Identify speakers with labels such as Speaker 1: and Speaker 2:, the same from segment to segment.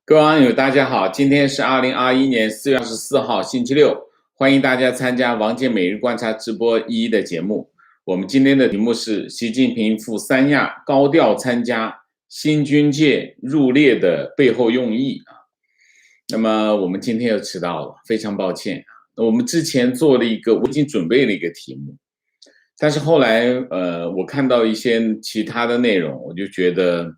Speaker 1: 各位网友，大家好，今天是2021年4月24号，星期六，欢迎大家参加王健每日观察直播1的节目。我们今天的题目是习近平赴三亚高调参加新军舰入列的背后用意啊。那么我们今天又迟到了，非常抱歉。我们之前做了我已经准备了一个题目，但是后来我看到一些其他的内容，我就觉得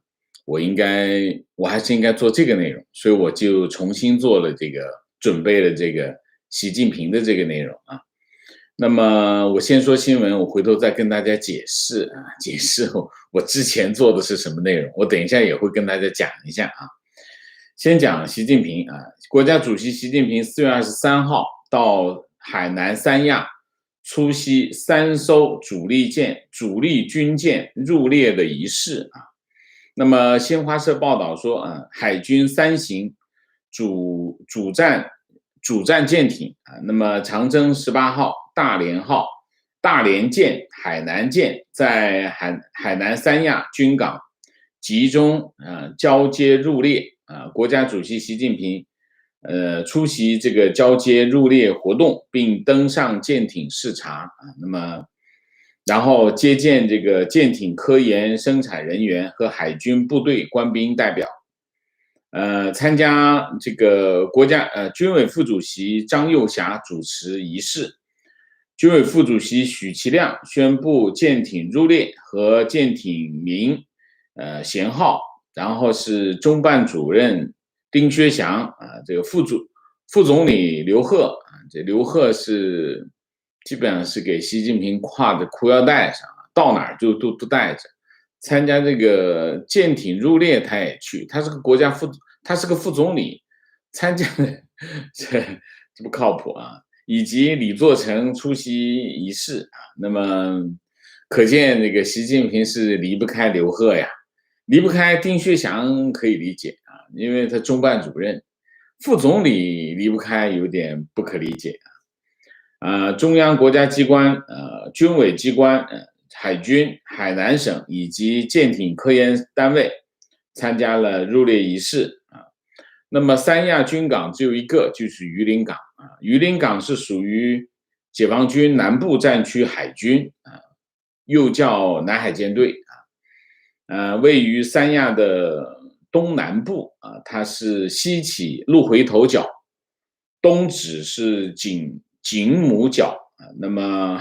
Speaker 1: 我还是应该做这个内容，所以我就重新准备了这个习近平的这个内容啊。那么我先说新闻，我回头再跟大家解释我之前做的是什么内容，我等一下也会跟大家讲一下啊。先讲习近平啊，国家主席习近平4月23号到海南三亚出席3艘主力军舰入列的仪式啊。那么新华社报道说，海军3型主战舰艇啊，那么长征18号、大连舰、海南舰在海南三亚军港集中交接入列啊，国家主席习近平出席这个交接入列活动，并登上舰艇视察啊，那么然后接见这个舰艇科研生产人员和海军部队官兵代表，参加这个军委副主席张又侠主持仪式，军委副主席许其亮宣布舰艇入列和舰艇名舷号，然后是中办主任丁薛祥啊，这个副总理刘鹤啊，这刘鹤是基本上是给习近平挎在裤腰带上，到哪儿就都带着。参加这个舰艇入列，他也去，他是个副总理，参加的这不靠谱啊！以及李作成出席仪式啊，那么可见这个习近平是离不开刘鹤呀，离不开丁薛祥可以理解啊，因为他中办主任，副总理离不开有点不可理解啊。中央国家机关、军委机关、海军、海南省以及舰艇科研单位参加了入列仪式啊。那么三亚军港只有一个，就是榆林港啊。榆林港是属于解放军南部战区海军啊，又叫南海舰队啊。位于三亚的东南部啊，它是西起鹿回头角，东指是景母角啊。那么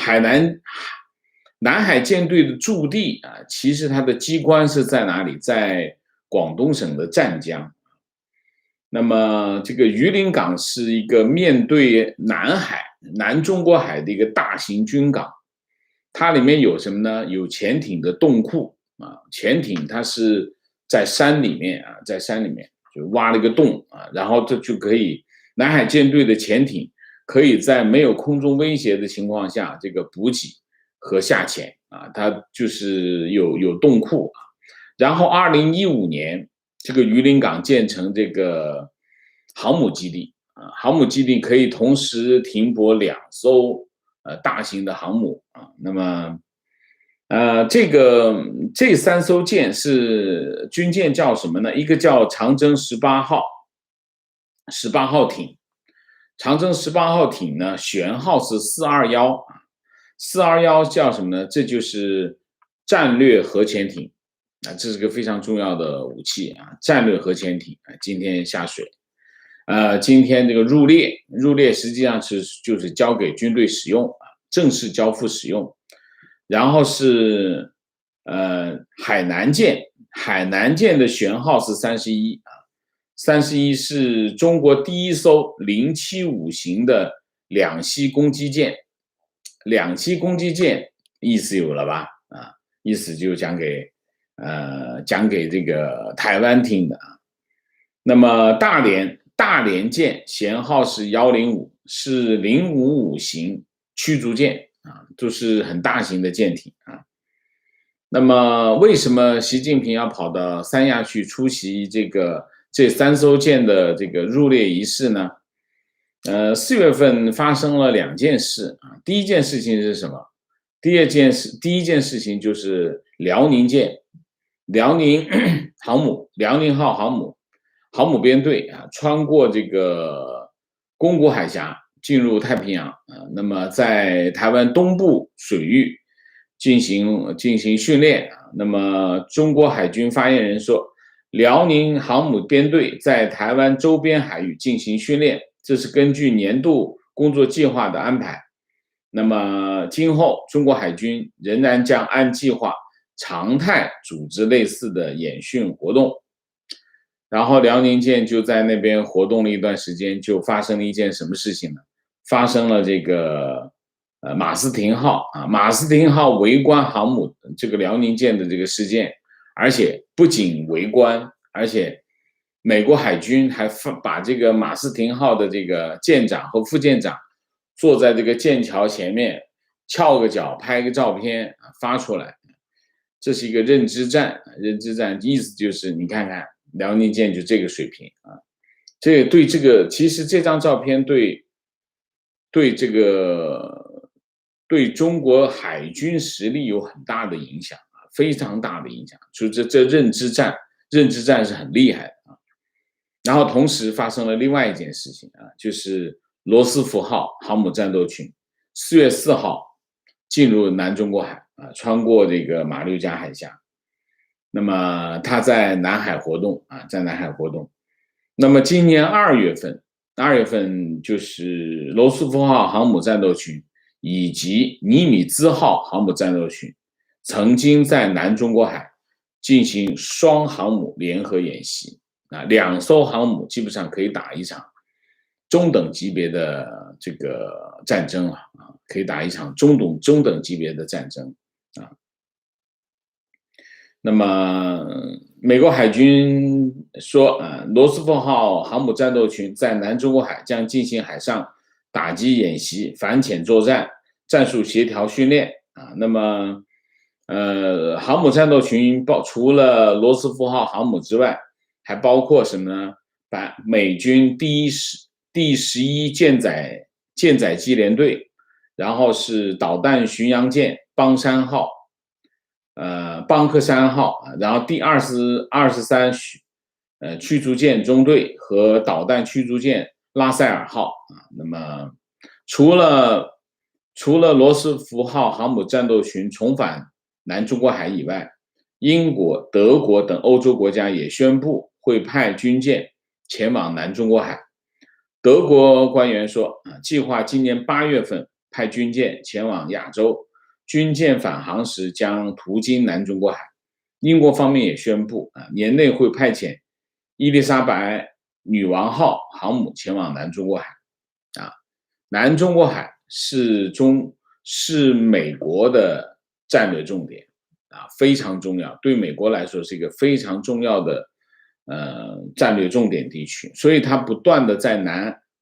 Speaker 1: 南海舰队的驻地啊，其实它的机关是在哪里？在广东省的湛江。那么这个榆林港是一个面对南中国海的一个大型军港，它里面有什么呢？有潜艇的洞库啊，潜艇它是在山里面就挖了一个洞啊，然后这就可以南海舰队的潜艇可以在没有空中威胁的情况下，这个补给和下潜啊，它就是有洞库啊。然后2015年，这个榆林港建成这个航母基地啊，航母基地可以同时停泊2艘大型的航母啊。那么这3艘军舰叫什么呢？一个叫长征18号艇，长征18号艇呢舷号是421啊，421叫什么呢？这就是战略核潜艇啊，这是个非常重要的武器啊，战略核潜艇啊，今天下水，今天这个入列实际上就是交给军队使用啊，正式交付使用。然后是海南舰的舷号是31啊，31是中国第一艘075型的两栖攻击舰，两栖攻击舰意思有了吧？啊，意思就讲给这个台湾听的啊。那么大连舰舷号是105，是055型驱逐舰啊，都是很大型的舰艇啊。那么为什么习近平要跑到三亚去出席这3艘舰的这个入列仪式呢？4月份发生了2件事啊。第一件事情是什么？第一件事情就是辽宁号航母，航母编队啊，穿过这个宫古海峡进入太平洋啊，那么在台湾东部水域进行训练啊。那么中国海军发言人说，辽宁航母编队在台湾周边海域进行训练，这是根据年度工作计划的安排。那么今后中国海军仍然将按计划常态组织类似的演训活动。然后辽宁舰就在那边活动了一段时间，就发生了一件什么事情呢？发生了这个马斯廷号啊，马斯廷号围观航母这个辽宁舰的这个事件，而且不仅围观，而且美国海军还把这个马斯廷号的这个舰长和副舰长坐在这个舰桥前面翘个脚拍个照片发出来，这是一个认知战，认知战意思就是你看看辽宁舰就这个水平啊，这个对这个其实这张照片对中国海军实力有很大的影响啊，非常大的影响，就这认知战是很厉害的啊。然后同时发生了另外一件事情啊，就是罗斯福号航母战斗群4月4号进入南中国海啊，穿过这个马六甲海峡。那么它在南海活动啊，在南海活动。那么今年2月份就是罗斯福号航母战斗群以及尼米兹号航母战斗群曾经在南中国海进行双航母联合演习啊，2艘航母基本上可以打一场中等级别的这个战争啊，可以打一场中等级别的战争啊。那么，美国海军说，罗斯福号航母战斗群在南中国海将进行海上打击演习、反潜作战、战术协调训练啊。那么，航母战斗群除了罗斯福号航母之外，还包括什么呢？把美军第11舰载机联队，然后是导弹巡洋舰邦山号。邦克山号，然后第23驱逐舰中队和导弹驱逐舰拉塞尔号啊。那么除了罗斯福号航母战斗群重返南中国海以外，英国、德国等欧洲国家也宣布会派军舰前往南中国海。德国官员说，计划今年8月份派军舰前往亚洲。军舰返航时将途经南中国海。英国方面也宣布，年内会派遣伊丽莎白女王号航母前往南中国海。南中国海是美国的战略重点非常重要，对美国来说是一个非常重要的战略重点地区，所以它不断的在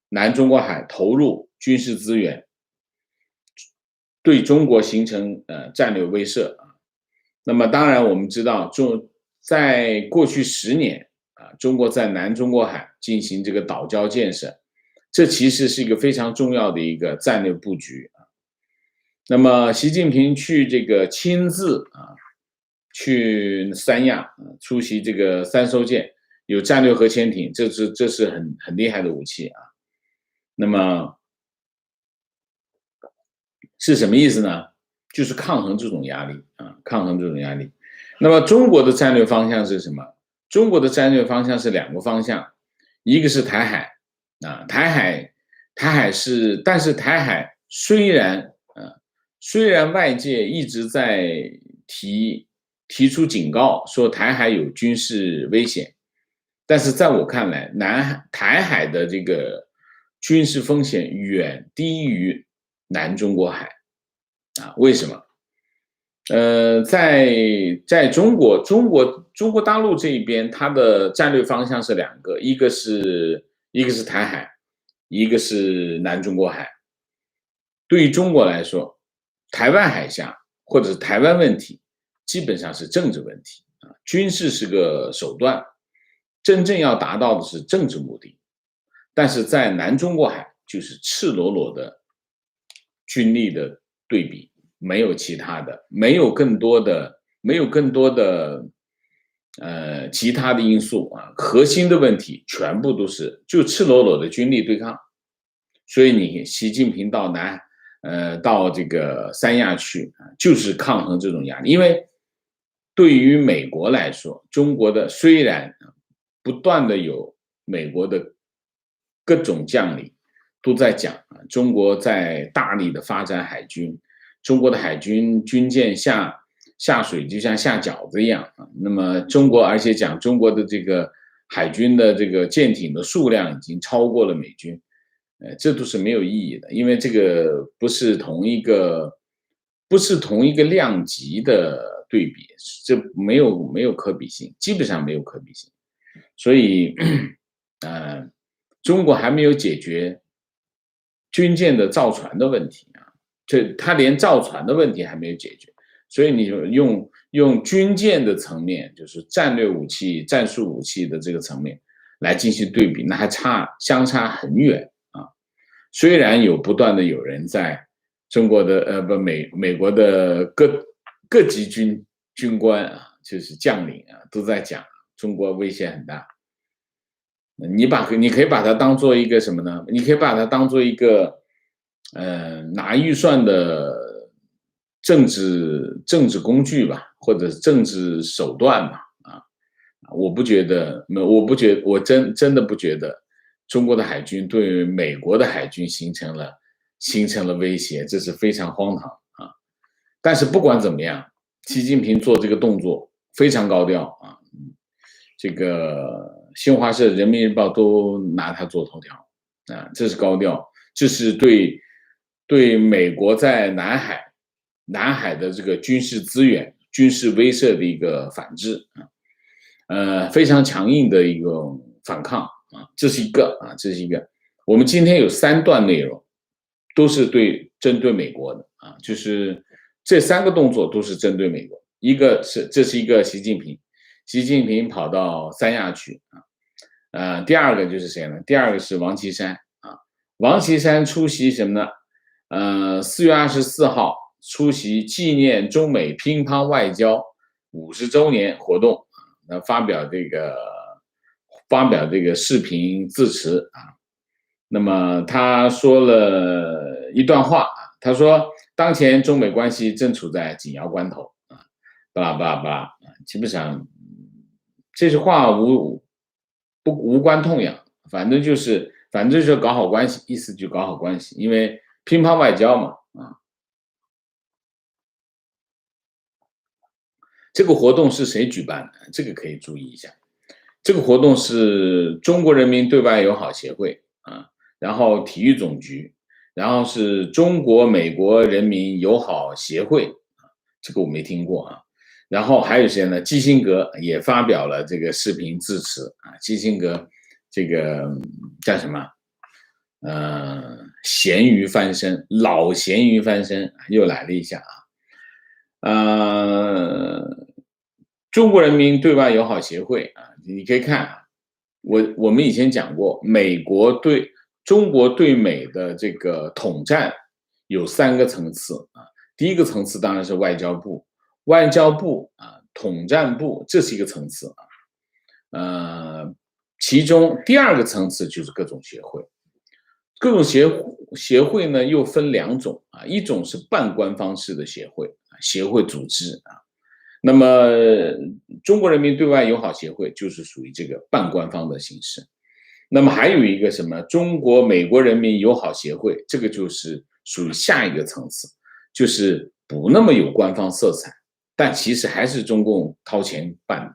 Speaker 1: 南中国海投入军事资源。对中国形成战略威慑啊。那么当然我们知道，在过去10年中国在南中国海进行这个岛礁建设，这其实是一个非常重要的一个战略布局啊。那么习近平亲自去三亚出席这个3艘舰，有战略核潜艇，这是很厉害的武器啊。那么是什么意思呢？就是抗衡这种压力啊，抗衡这种压力。那么中国的战略方向是什么？中国的战略方向是2个方向，一个是台海啊，台海是，但是台海虽然外界一直在提出警告，说台海有军事危险，但是在我看来，台海的这个军事风险远低于南中国海为什么？在中国大陆这一边，它的战略方向是2个，一个是台海，一个是南中国海。对于中国来说，台湾海峡或者是台湾问题，基本上是政治问题军事是个手段，真正要达到的是政治目的。但是在南中国海，就是赤裸裸的军力的对比，没有其他的，没有更多的其他的因素啊，核心的问题全部都是就赤裸裸的军力对抗。所以你习近平到这个三亚去啊，就是抗衡这种压力。因为对于美国来说，中国的虽然不断的有美国的各种将领都在讲啊，中国在大力的发展海军，中国的海军军舰下水就像下饺子一样啊。那么而且讲中国的这个海军的这个舰艇的数量已经超过了美军。这都是没有意义的，因为这个不是同一个量级的对比，这没有可比性，基本上没有可比性。所以，中国还没有解决军舰的造船的问题啊，它连造船的问题还没有解决，所以你就用军舰的层面，就是战略武器、战术武器的这个层面来进行对比，那还相差很远。虽然不断的有人在中国的美国的各级军官啊，就是将领啊，都在讲中国威胁很大。你可以把它当做一个什么呢？你可以把它当做一个拿预算的政治工具吧，或者政治手段吧。我真的不觉得中国的海军对美国的海军形成了威胁，这是非常荒唐啊！但是不管怎么样，习近平做这个动作非常高调啊，这个新华社、人民日报都拿它做头条啊，这是高调，这是对美国在南海的这个军事资源、军事威慑的一个反制啊，非常强硬的一个反抗啊，这是一个。我们今天有3段内容，都是针对美国的啊，就是这3个动作都是针对美国。这是一个习近平跑到三亚去啊，第二个就是谁呢？第二个是王岐山啊，王岐山出席什么呢？4月24号出席纪念中美乒乓外交50周年活动。发表这个视频致辞啊，那么他说了一段话啊，他说当前中美关系正处在紧要关头啊，巴拉巴拉巴拉，基本上这句话无关痛痒，反正就是搞好关系，意思就搞好关系，因为乒乓外交嘛啊。这个活动是谁举办的？这个可以注意一下。这个活动是中国人民对外友好协会啊，然后体育总局，然后是中国美国人民友好协会啊，这个我没听过啊。然后还有谁呢？基辛格也发表了这个视频致辞啊。基辛格这个叫什么？咸鱼翻身，老咸鱼翻身又来了一下啊。中国人民对外友好协会啊，你可以看啊，我们以前讲过，中国对美的这个统战有3个层次啊。第一个层次当然是外交部啊，统战部，这是一个层次啊。其中第2个层次就是各种协会，各种协会呢又分2种啊，一种是半官方式的协会组织啊。那么中国人民对外友好协会就是属于这个半官方的形式。那么还有一个什么中国美国人民友好协会，这个就是属于下一个层次，就是不那么有官方色彩，但其实还是中共掏钱办的。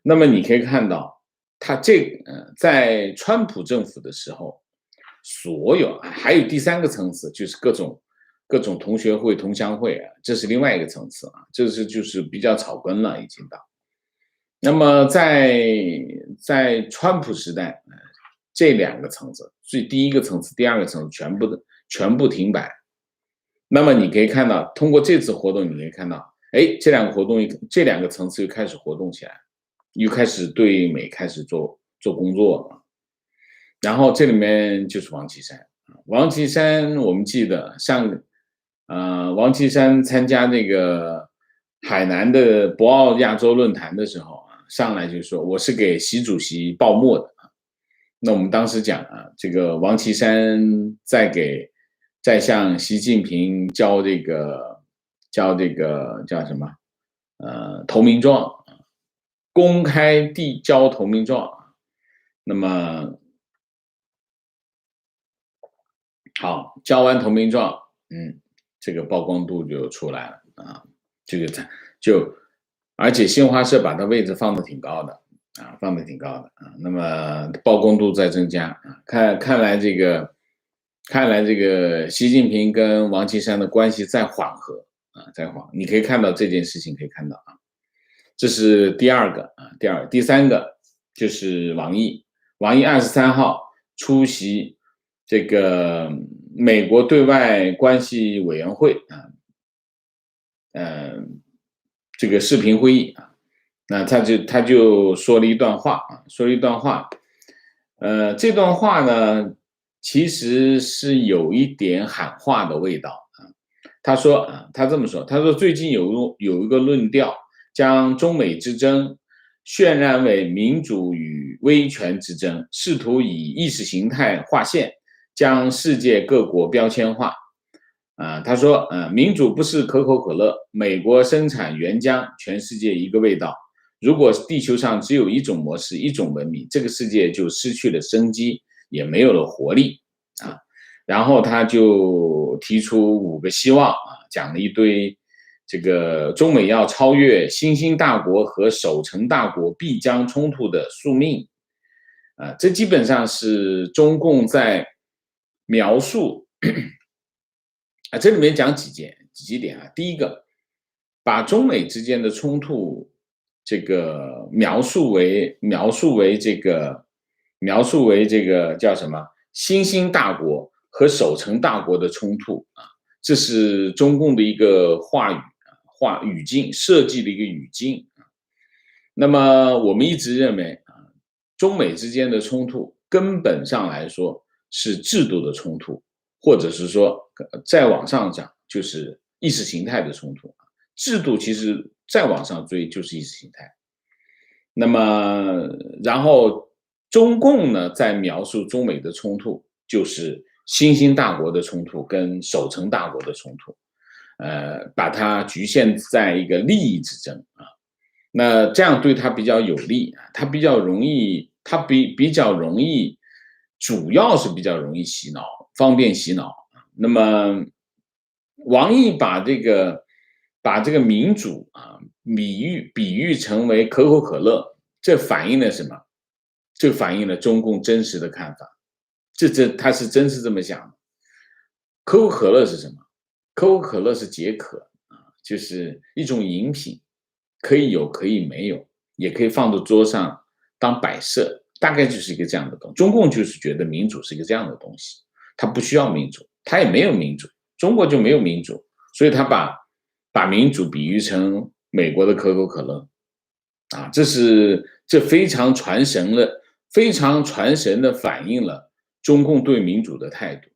Speaker 1: 那么你可以看到，他在川普政府的时候，还有第3个层次，就是各种同学会、同乡会啊，这是另外一个层次啊，这就是比较草根了，已经到。那么在川普时代，这2个层次，所以第1个层次、第2个层次全部停摆。那么你可以看到，通过这次活动，你可以看到，这2个层次又开始活动起来，又开始对美开始做工作了。然后这里面就是王岐山，我们记得王岐山参加那个海南的博鳌亚洲论坛的时候啊，上来就说我是给习主席报墨的。那我们当时讲啊，这个王岐山在向习近平交这个叫什么投名状，公开递交投名状。那么好，交完投名状，这个曝光度就出来了啊，而且新华社把它位置放得挺高的啊，那么曝光度在增加啊，看来这个习近平跟王岐山的关系在缓和啊，你可以看到这件事情，可以看到啊，这是第二个啊，第三个就是王毅23号出席这个美国对外关系委员会啊，这个视频会议啊，那他就说了一段话啊，这段话呢，其实是有一点喊话的味道啊。他这么说，他说最近有一个论调，将中美之争渲染为民主与威权之争，试图以意识形态划线，将世界各国标签化。他说，民主不是可口可乐，美国生产原浆，全世界一个味道。如果地球上只有一种模式、一种文明，这个世界就失去了生机，也没有了活力啊。然后他就提出5个希望啊，讲了一堆这个中美要超越新兴大国和守成大国必将冲突的宿命啊，这基本上是中共在描述啊，这里面讲几点啊。第一个，把中美之间的冲突这个描述为这个叫什么新兴大国和守成大国的冲突啊，这是中共的一个语境设计的一个语境啊。那么我们一直认为啊，中美之间的冲突根本上来说是制度的冲突，或者是说再往上讲就是意识形态的冲突。制度其实再往上追就是意识形态。那么然后中共呢在描述中美的冲突就是新兴大国的冲突跟守成大国的冲突，把它局限在一个利益之争啊。那这样对他比较有利啊，他比较容易主要是比较容易洗脑，方便洗脑。那么王毅把这个民主啊比喻成为可口可乐，这反映了什么？这反映了中共真实的看法。他是真是这么想的。可口可乐是什么？可口可乐是解渴啊，就是一种饮品，可以有可以没有，也可以放到桌上当摆设，大概就是一个这样的东西。中共就是觉得民主是一个这样的东西，他不需要民主，他也没有民主，中国就没有民主，所以他把民主比喻成美国的可口可乐啊，这非常传神的反映了中共对民主的态度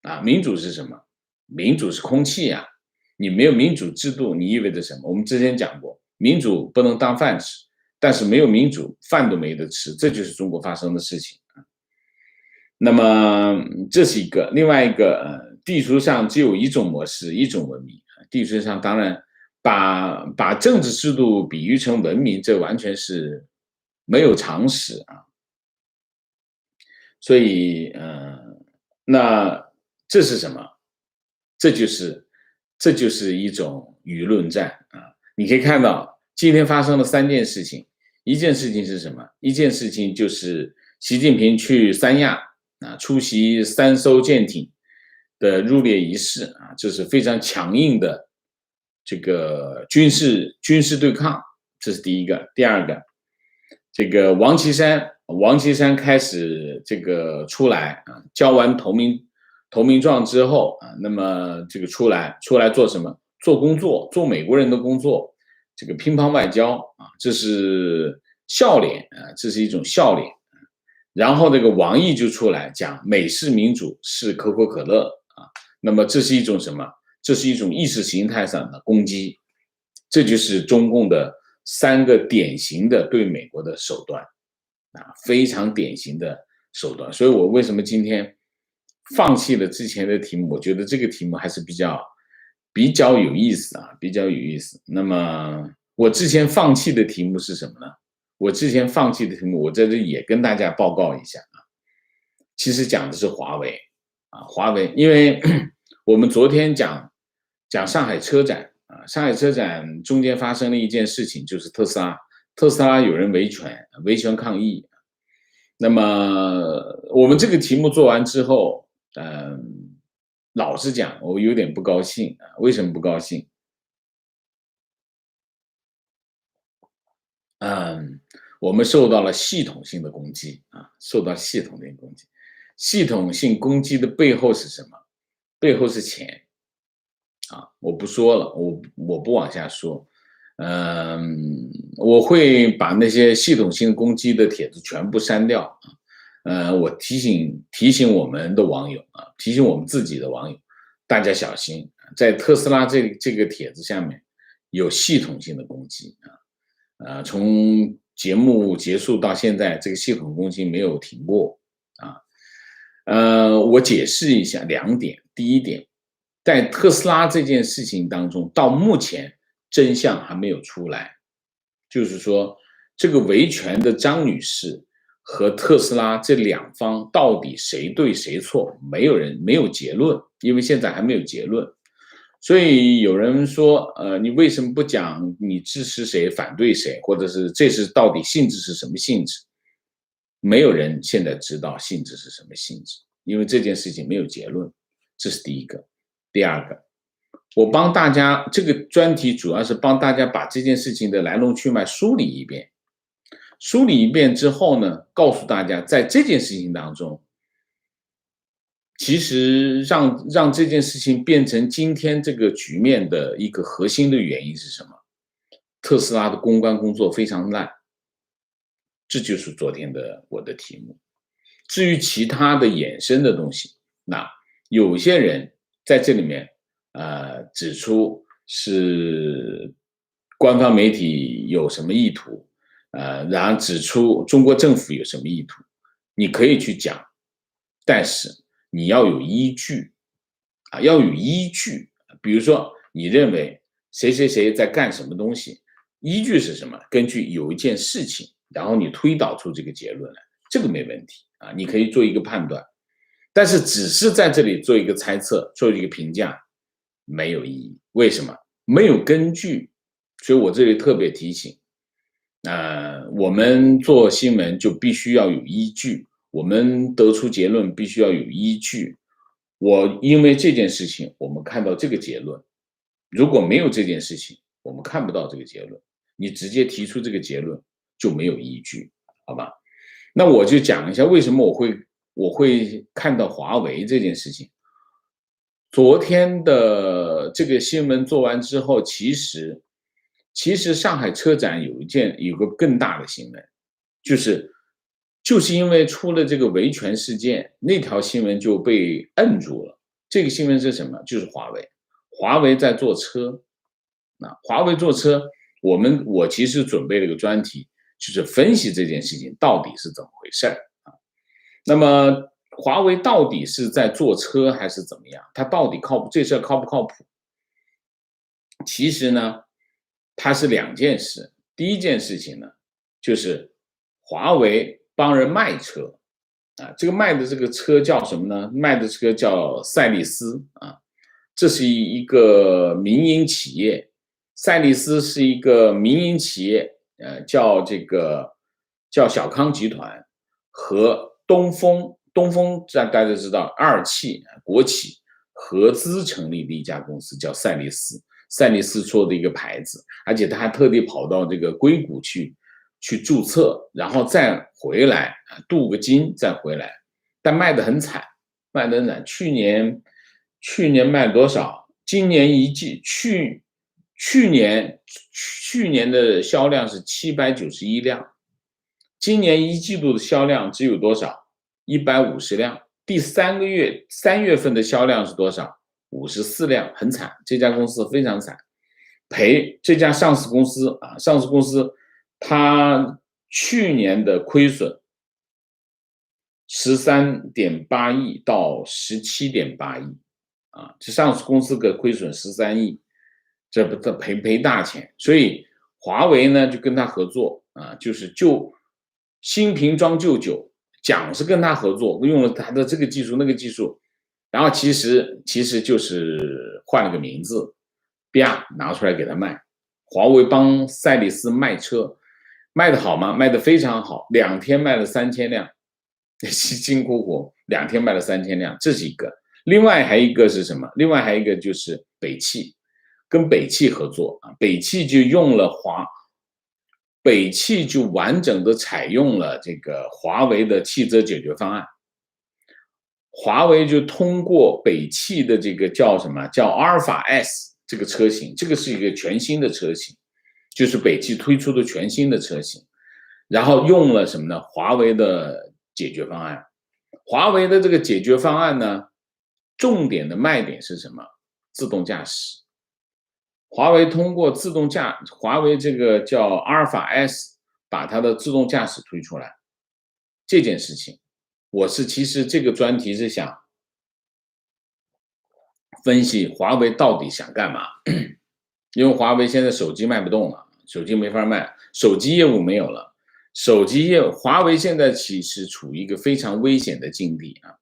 Speaker 1: 啊。民主是什么？民主是空气啊，你没有民主制度，你意味着什么？我们之前讲过，民主不能当饭吃，但是没有民主，饭都没得吃，这就是中国发生的事情啊。那么这是一个，另外一个，地球上只有一种模式，一种文明。地球上当然把政治制度比喻成文明，这完全是没有常识啊。所以，那这是什么？这就是一种舆论战啊！你可以看到今天发生了3件事情，一件事情是什么？一件事情就是习近平去三亚啊，出席3艘舰艇的入列仪式啊，这是非常强硬的这个军事对抗，这是第一个。第二个，这个王岐山开始这个出来啊，交完投名状之后啊，那么这个出来做什么？做工作，做美国人的工作，这个乒乓外交啊，这是笑脸啊，这是一种笑脸。然后这个王毅就出来讲美式民主是可口可乐啊，那么这是一种什么？这是一种意识形态上的攻击，这就是中共的3个典型的对美国的手段非常典型的手段。所以我为什么今天放弃了之前的题目，我觉得这个题目还是比较有意思比较有意思。那么我之前放弃的题目是什么呢？我之前放弃的题目，我在这里也跟大家报告一下其实讲的是华为华为，因为我们昨天讲上海车展上海车展中间发生了一件事情，就是特斯拉有人维权抗议。那么我们这个题目做完之后，老实讲，我有点不高兴为什么不高兴？我们受到了系统性的攻击受到系统性攻击。系统性攻击的背后是什么？背后是钱我不说了，我不往下说。我会把那些系统性攻击的帖子全部删掉我提醒我们的网友提醒我们自己的网友，大家小心，在特斯拉这个帖子下面有系统性的攻击从节目结束到现在，这个系统攻击没有停过我解释一下2点。第一点，在特斯拉这件事情当中，到目前真相还没有出来，就是说这个维权的张女士和特斯拉这2方到底谁对谁错，没有结论，因为现在还没有结论。所以有人说你为什么不讲你支持谁反对谁，或者是这是到底性质是什么性质？没有人现在知道性质是什么性质，因为这件事情没有结论，这是第一个。第二个，我帮大家这个专题主要是帮大家把这件事情的来龙去脉梳理一遍。梳理一遍之后呢，告诉大家在这件事情当中，其实让这件事情变成今天这个局面的一个核心的原因是什么？特斯拉的公关工作非常烂，这就是昨天的我的题目。至于其他的衍生的东西，那有些人在这里面指出是官方媒体有什么意图然后指出中国政府有什么意图，你可以去讲，但是你要有依据要有依据。比如说你认为谁谁谁在干什么东西，依据是什么？根据有一件事情，然后你推导出这个结论来，这个没问题你可以做一个判断。但是只是在这里做一个猜测，做一个评价，没有意义。为什么？没有根据。所以我这里特别提醒我们做新闻就必须要有依据，我们得出结论必须要有依据。因为这件事情我们看到这个结论，如果没有这件事情我们看不到这个结论，你直接提出这个结论就没有依据，好吧？那我就讲一下为什么我会看到华为这件事情。昨天的这个新闻做完之后，其实上海车展有个更大的新闻，就是因为出了这个维权事件，那条新闻就被摁住了。这个新闻是什么？就是华为在做车华为做车，我其实准备了个专题，就是分析这件事情到底是怎么回事那么华为到底是在做车还是怎么样？它到底这事靠不靠谱？其实呢，它是2件事。第一件事情呢，就是华为帮人卖车这个卖的这个车叫什么呢？卖的车叫赛力斯这是一个民营企业。赛力斯是一个民营企业叫小康集团和东风大家都知道二汽国企合资成立的一家公司叫赛力斯做的一个牌子，而且他还特地跑到这个硅谷去注册，然后再回来镀个金再回来，但卖得很惨。去年卖了多少？今年一季去年的销量是791辆，今年1季度的销量只有多少？150辆。第3月份的销量是多少？54辆，很惨，这家公司非常惨。这家上市公司啊，上市公司它去年的亏损13.8亿到17.8亿啊，这上市公司的亏损13亿，这赔大钱，所以华为呢就跟他合作啊，就是新瓶装旧酒，讲是跟他合作，用了他的这个技术那个技术，然后其实就是换了个名字，啪拿出来给他卖。华为帮赛力斯卖车，卖的好吗？卖的非常好，2天卖了3000辆，辛辛苦苦2天卖了3000辆，这是一个。另外还一个是什么？另外还一个就是北汽，跟北汽合作啊，北汽就完整的采用了这个华为的汽车解决方案。华为就通过北汽的这个叫什么？叫阿尔法 S 这个车型，这个是一个全新的车型，就是北汽推出的全新的车型，然后用了什么呢？华为的解决方案。华为的这个解决方案呢，重点的卖点是什么？自动驾驶。华为通过华为这个叫阿尔法 S 把它的自动驾驶推出来，这件事情，其实这个专题是想分析华为到底想干嘛，因为华为现在手机卖不动了，手机没法卖，手机业务没有了，华为现在其实处于一个非常危险的境地啊。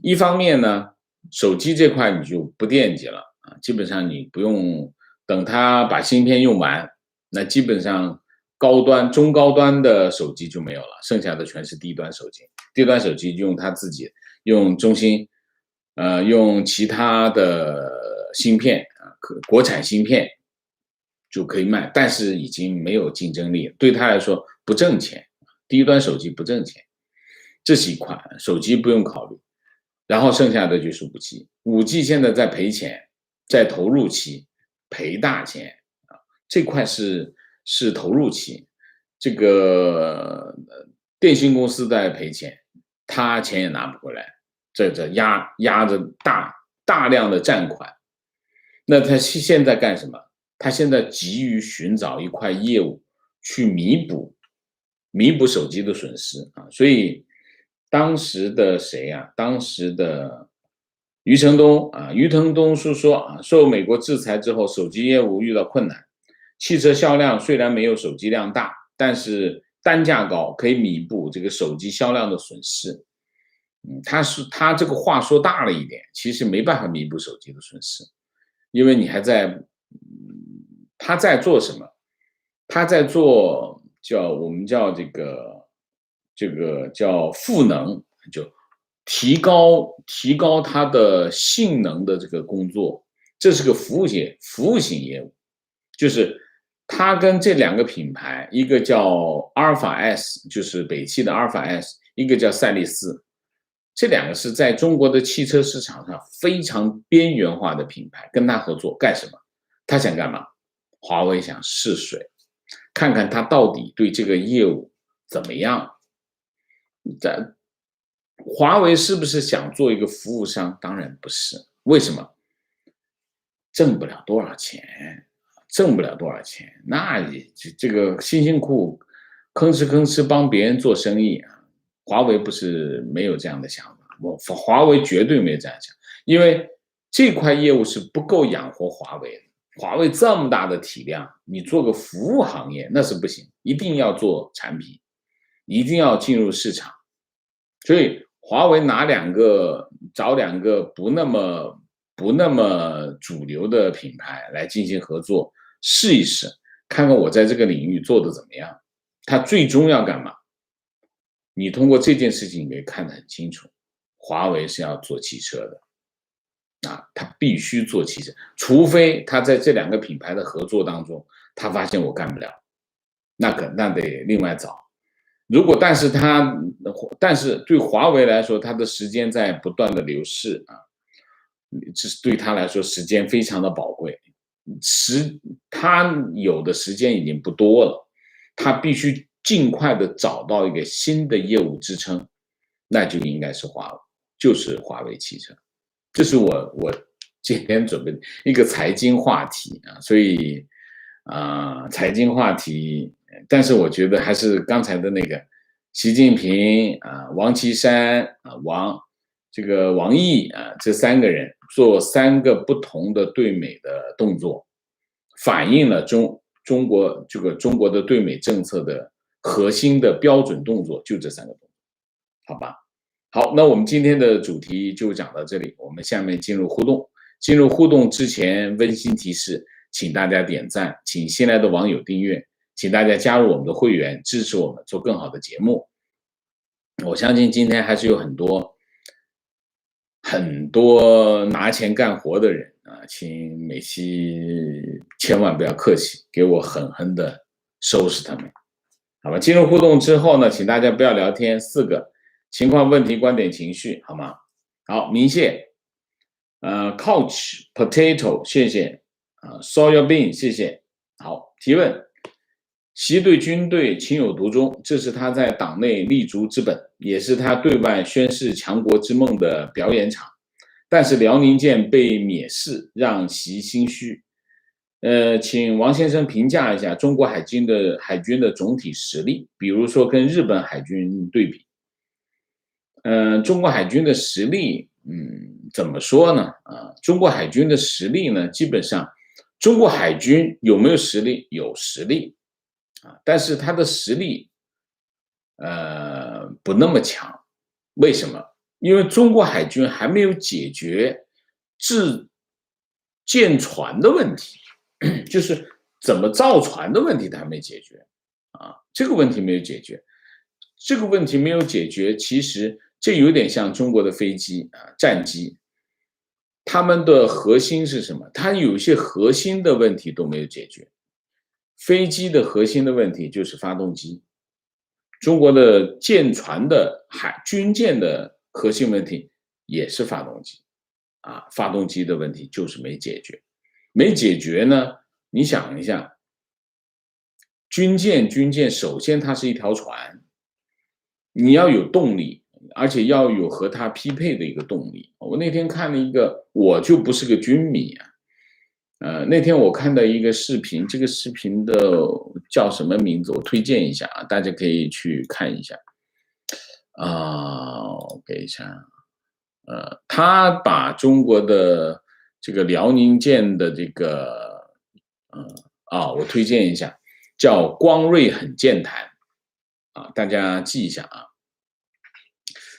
Speaker 1: 一方面呢，手机这块你就不惦记了啊，基本上你不用等它把芯片用完，那基本上中高端的手机就没有了，剩下的全是低端手机。低端手机用它自己用中兴，用其他的芯片啊，国产芯片就可以卖，但是已经没有竞争力，对他来说不挣钱，低端手机不挣钱，这是一块手机不用考虑。然后剩下的就是5G 现在在赔钱，在投入期赔大钱啊，这块是投入期，这个电信公司在赔钱，他钱也拿不回来，这压着大量的占款，那他现在干什么？他现在急于寻找一块业务去弥补手机的损失啊，所以当时的谁呀？当时的余承东说啊，受美国制裁之后，手机业务遇到困难，汽车销量虽然没有手机量大，但是单价高，可以弥补这个手机销量的损失。他这个话说大了一点，其实没办法弥补手机的损失，因为你他在做什么？他在做我们叫这个叫赋能，就提高它的性能的这个工作，这是个服务型业务，就是它跟这2个品牌，一个叫阿尔法 S， 就是北汽的阿尔法 S， 一个叫赛力斯，这2个是在中国的汽车市场上非常边缘化的品牌，跟他合作干什么？他想干嘛？华为想试水，看看他到底对这个业务怎么样。华为是不是想做一个服务商？当然不是。为什么？挣不了多少钱，那这个辛辛苦吭哧帮别人做生意啊，华为不是没有这样的想法，华为绝对没这样想，因为这块业务是不够养活华为的。华为这么大的体量，你做个服务行业那是不行，一定要做产品，一定要进入市场。所以华为找2个不那么主流的品牌来进行合作，试一试，看看我在这个领域做的怎么样。他最终要干嘛？你通过这件事情你可以看得很清楚，华为是要做汽车的。他必须做汽车，除非他在这2个品牌的合作当中，他发现我干不了，那得另外找。但是对华为来说，他的时间在不断的流逝啊，这是对他来说时间非常的宝贵，他有的时间已经不多了，他必须尽快的找到一个新的业务支撑，那就应该是就是华为汽车。这是我今天准备的一个财经话题啊，所以财经话题，但是我觉得还是刚才的那个习近平王岐山王毅这3个人做3个不同的对美的动作，反映了中国的对美政策的核心的标准动作，就这3个动作，好吧？好，那我们今天的主题就讲到这里，我们下面进入互动。进入互动之前，温馨提示，请大家点赞，请新来的网友订阅，请大家加入我们的会员，支持我们做更好的节目。我相信今天还是有很多拿钱干活的人请美西千万不要客气，给我狠狠的收拾他们。好吧，进入互动之后呢，请大家不要聊天，4个情况、问题、观点、情绪，好吗？好，明谢，Couch Potato， 谢谢，Soya Bean， 谢谢。好，提问：习对军队情有独钟，这是他在党内立足之本，也是他对外宣示强国之梦的表演场。但是辽宁舰被蔑视，让习心虚。请王先生评价一下中国海军的总体实力，比如说跟日本海军对比。中国海军的实力，怎么说呢？中国海军的实力呢，基本上，中国海军有没有实力？有实力，但是它的实力，不那么强。为什么？因为中国海军还没有解决制舰船的问题，就是怎么造船的问题，它还没解决这个问题没有解决，这个问题没有解决，其实这有点像中国的飞机战机，他们的核心是什么？它有一些核心的问题都没有解决。飞机的核心的问题就是发动机，中国的舰船的军舰的核心问题也是发动机发动机的问题就是没解决。没解决呢，你想一下，军舰首先它是一条船，你要有动力，而且要有和它匹配的一个动力。我那天看了一个，我就不是个军迷那天我看到一个视频，这个视频的叫什么名字？我推荐一下大家可以去看一下我给一下他把中国的这个辽宁舰的这个我推荐一下，叫光锐狠健谈大家记一下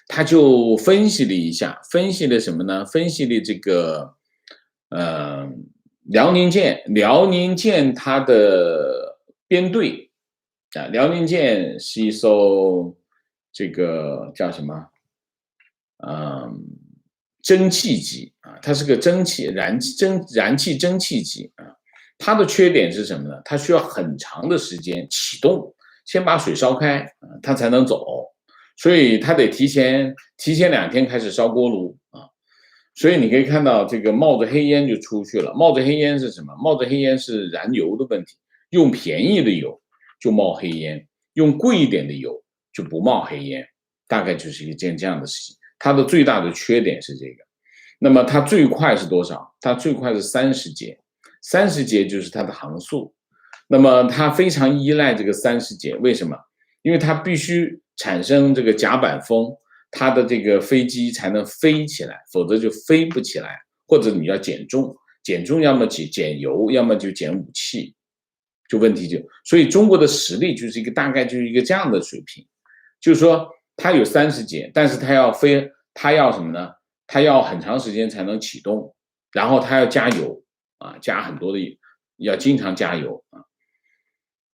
Speaker 1: 他就分析了一下，分析了什么呢？分析了这个辽宁舰它的编队辽宁舰是一艘这个叫什么蒸汽机它是个燃气蒸汽机它的缺点是什么呢？它需要很长的时间启动，先把水烧开它才能走，所以它得提前2天开始烧锅炉所以你可以看到这个冒着黑烟就出去了。冒着黑烟是什么？冒着黑烟是燃油的问题，用便宜的油就冒黑烟，用贵一点的油就不冒黑烟，大概就是一件这样的事情。它的最大的缺点是这个。那么它最快是多少？它最快是30节，30节就是它的航速。那么它非常依赖这个30节，为什么？因为它必须产生这个甲板风，它的这个飞机才能飞起来，否则就飞不起来，或者你要减重，要么减油，要么就减武器，就问题所以中国的实力就是大概就是一个这样的水平，就是说它有30节，但是它要飞，它要什么呢？它要很长时间才能启动，然后它要加油加很多的油，要经常加油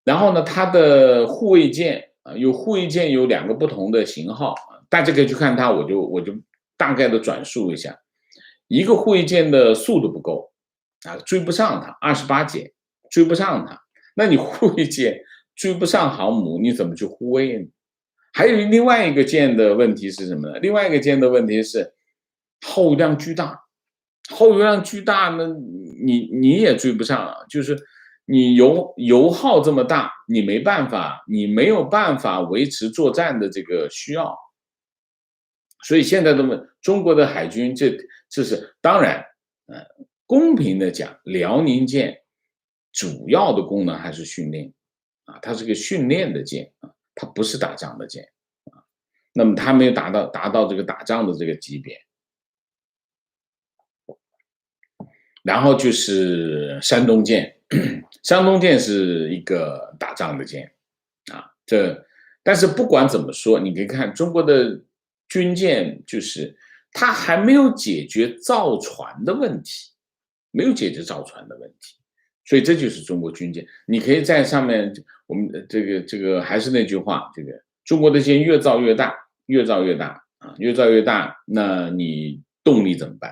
Speaker 1: 然后呢，它的护卫舰护卫舰有2个不同的型号大家可以去看它，我就大概的转述一下。一个护卫舰的速度不够追不上它，28节追不上它，那你护卫舰追不上航母，你怎么去护卫呢？还有另外一个舰的问题是什么呢？另外一个舰的问题是耗油量巨大，耗油量巨大呢，你也追不上就是你油耗这么大，你没有办法维持作战的这个需要。所以现在中国的海军这是当然公平的讲，辽宁舰主要的功能还是训练啊，它是个训练的舰啊，它不是打仗的舰啊。那么它没有达到这个打仗的这个级别。然后就是山东舰，山东舰是一个打仗的舰啊，但是不管怎么说，你可以看中国的军舰，就是它还没有解决造船的问题，没有解决造船的问题，所以这就是中国军舰。你可以在上面，我们这个还是那句话，这个中国的舰越造越大，越造越大啊，越造越大，那你动力怎么办？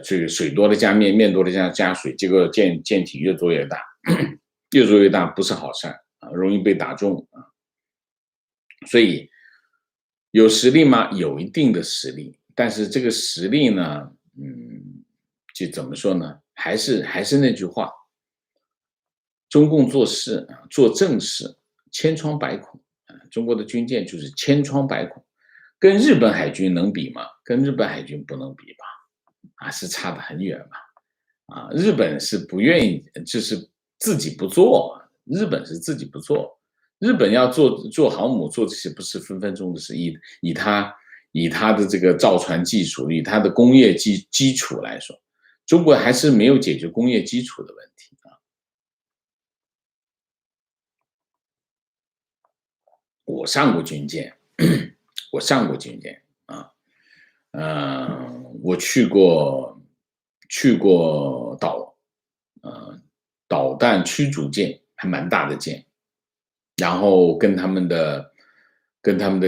Speaker 1: 这个水多了加面，面多了加水，结果舰体越做越大，越做越大不是好事啊，容易被打中啊。所以有实力吗？有一定的实力，但是这个实力呢，就怎么说呢？还是那句话，中共做事啊，做正事千疮百孔啊，中国的军舰就是千疮百孔，跟日本海军能比吗？跟日本海军不能比吧？啊，是差得很远嘛。啊，日本是不愿意，就是自己不做，日本是自己不做，日本要做航母，做这些不是分分钟的事。以他的这个造船技术，以他的工业基础来说，中国还是没有解决工业基础的问题啊。我上过军舰，我上过军舰啊，我去过导弹驱逐舰，还蛮大的舰，然后跟他们的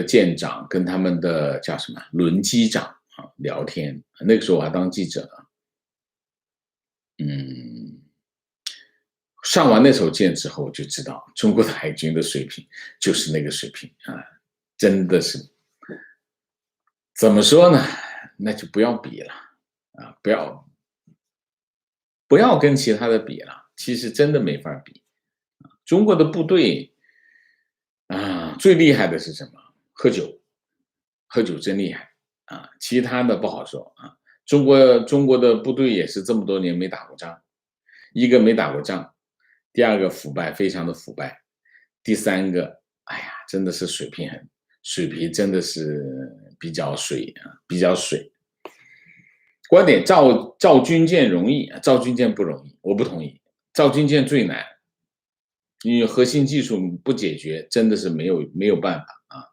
Speaker 1: 舰长，跟他们的叫什么轮机长啊聊天。那个时候我还当记者呢，上完那艘舰之后，就知道中国的海军的水平就是那个水平啊，真的是怎么说呢？那就不要比了啊，不要跟其他的比了，其实真的没法比。中国的部队啊，最厉害的是什么？喝酒，喝酒真厉害啊！其他的不好说啊。中国的部队也是这么多年没打过仗，一个没打过仗，第二个腐败，非常的腐败，第三个，哎呀，真的是水平真的是比较水啊，比较水。观点造军舰容易，造军舰不容易，我不同意。造军舰最难，因为核心技术不解决，真的是没有办法啊。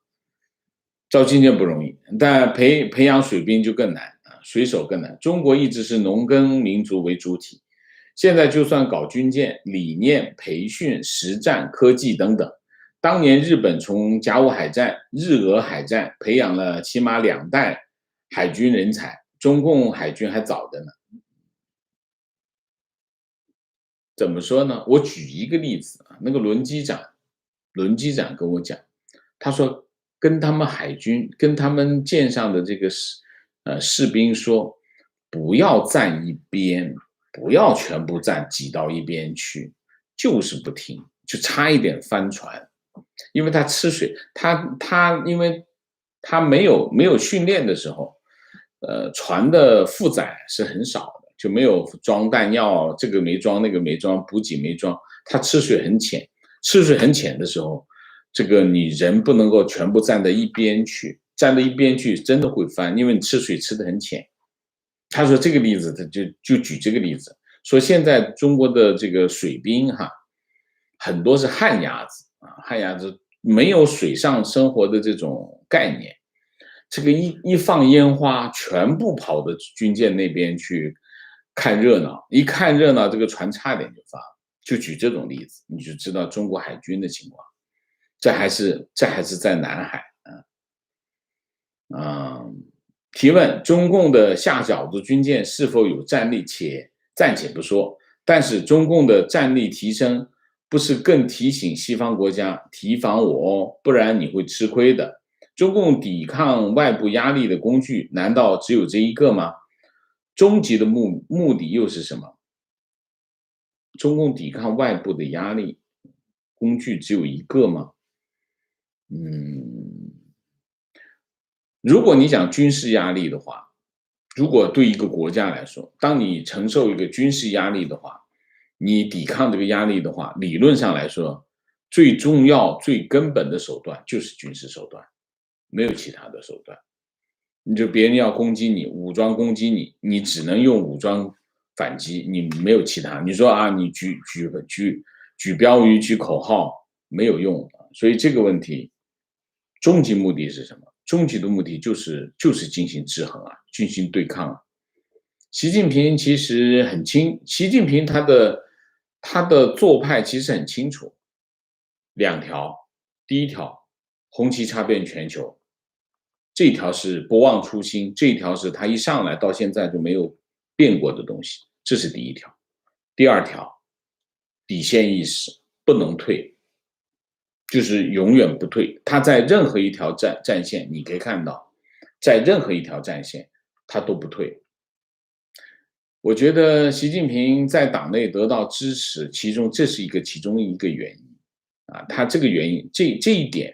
Speaker 1: 造军舰不容易，但培养水兵就更难啊，水手更难。中国一直是农耕民族为主体，现在就算搞军舰，理念、培训、实战、科技等等，当年日本从甲午海战、日俄海战培养了起码2代海军人才，中共海军还早的呢。怎么说呢？我举一个例子啊，那个轮机长跟我讲，他说跟他们海军、跟他们舰上的这个士兵说，不要站一边，不要全部挤到一边去，就是不听，就差一点翻船，因为他吃水，因为他没有训练的时候，船的负载是很少的，就没有装弹药，这个没装，那个没装，补给没装，它吃水很浅，吃水很浅的时候，这个你人不能够全部站在一边去，站在一边去真的会翻，因为你吃水吃的很浅。他说这个例子，他就举这个例子，说现在中国的这个水兵哈，很多是旱鸭子啊，旱鸭子没有水上生活的这种概念，这个一放烟花，全部跑到军舰那边去看热闹，一看热闹，这个船差点就翻了。就举这种例子，你就知道中国海军的情况。这还是在南海啊。提问：中共的下饺子军舰是否有战力？暂且不说，但是中共的战力提升，不是更提醒西方国家提防我哦，不然你会吃亏的。中共抵抗外部压力的工具，难道只有这一个吗？终极的目的又是什么？中共抵抗外部的压力工具只有一个吗？如果你讲军事压力的话，如果对一个国家来说，当你承受一个军事压力的话，你抵抗这个压力的话，理论上来说，最重要、最根本的手段就是军事手段，没有其他的手段。你就别人要攻击你，武装攻击你，你只能用武装反击，你没有其他。你说啊，你举标语、举口号没有用，所以这个问题终极目的是什么？终极的目的就是进行制衡啊，进行对抗啊。习近平其实习近平他的做派其实很清楚，两条，第一条，红旗插遍全球，这一条是不忘初心，这一条是他一上来到现在就没有变过的东西，这是第一条。第二条，底线意识不能退，就是永远不退。他在任何一条战线，你可以看到，在任何一条战线他都不退。我觉得习近平在党内得到支持，这是其中一个原因啊，他这个原因这一点，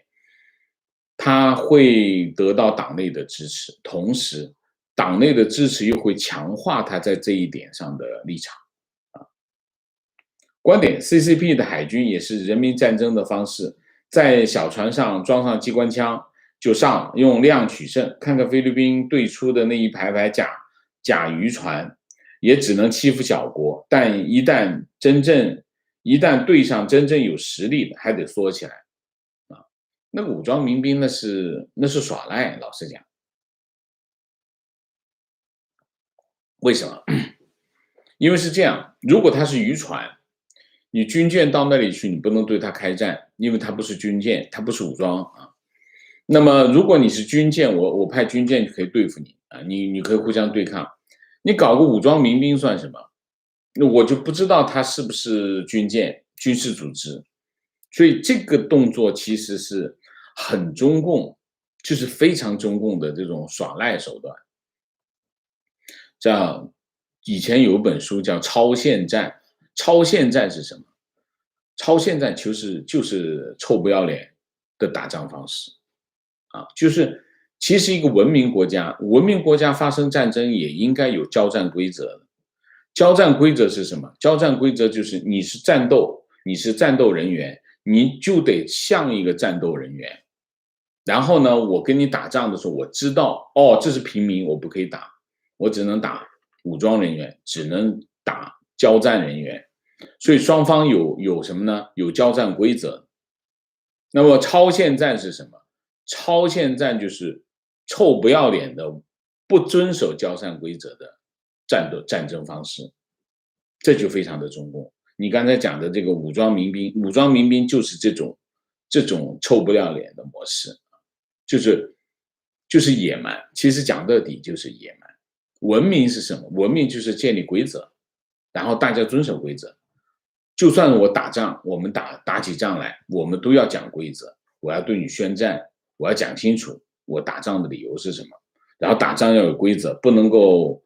Speaker 1: 他会得到党内的支持，同时党内的支持又会强化他在这一点上的立场啊。观点 ：CCP 的海军也是人民战争的方式，在小船上装上机关枪就上，用量取胜。看看菲律宾对出的那一排排假渔船。也只能欺负小国，但一旦对上真正有实力的，还得缩起来啊。那个武装民兵那是耍赖，老实讲，为什么？因为是这样，如果他是渔船，你军舰到那里去，你不能对他开战，因为他不是军舰，他不是武装啊。那么如果你是军舰，我派军舰可以对付你啊，你可以互相对抗。你搞个武装民兵算什么？那我就不知道他是不是军舰、军事组织，所以这个动作其实是很中共，就是非常中共的这种耍赖手段。像以前有本书叫《超限战》，超限战是什么？超限战就是臭不要脸的打仗方式啊，就是其实一个文明国家发生战争也应该有交战规则的。交战规则是什么？交战规则就是你是战斗人员，你就得像一个战斗人员。然后呢，我跟你打仗的时候，我知道哦，这是平民，我不可以打，我只能打武装人员，只能打交战人员。所以双方有什么呢？有交战规则。那么超限战是什么？超限战就是臭不要脸的、不遵守交战规则的战争方式，这就非常的中共。你刚才讲的这个武装民兵就是这种臭不要脸的模式，就是野蛮。其实讲到底就是野蛮。文明是什么？文明就是建立规则，然后大家遵守规则。就算我打仗，我们打起仗来，我们都要讲规则。我要对你宣战，我要讲清楚我打仗的理由是什么。然后打仗要有规则，不能够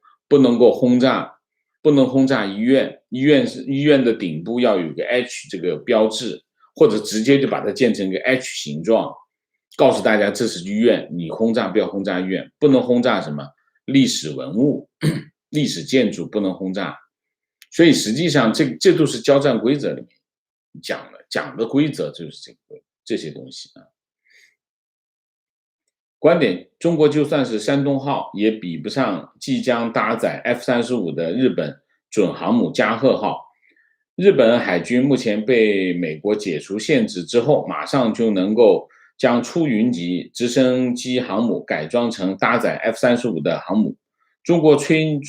Speaker 1: 轰炸，不能轰炸医院。医院的顶部要有个 H 这个标志，或者直接就把它建成一个 H 形状，告诉大家这是医院，你轰炸不要轰炸医院，不能轰炸什么历史文物、历史建筑不能轰炸。所以实际上这都是交战规则里面讲的规则，就是这些东西啊。观点：中国就算是山东号，也比不上即将搭载 F-35的日本准航母加贺号。日本海军目前被美国解除限制之后，马上就能够将出云级直升机航母改装成搭载 F-35的航母。中国吹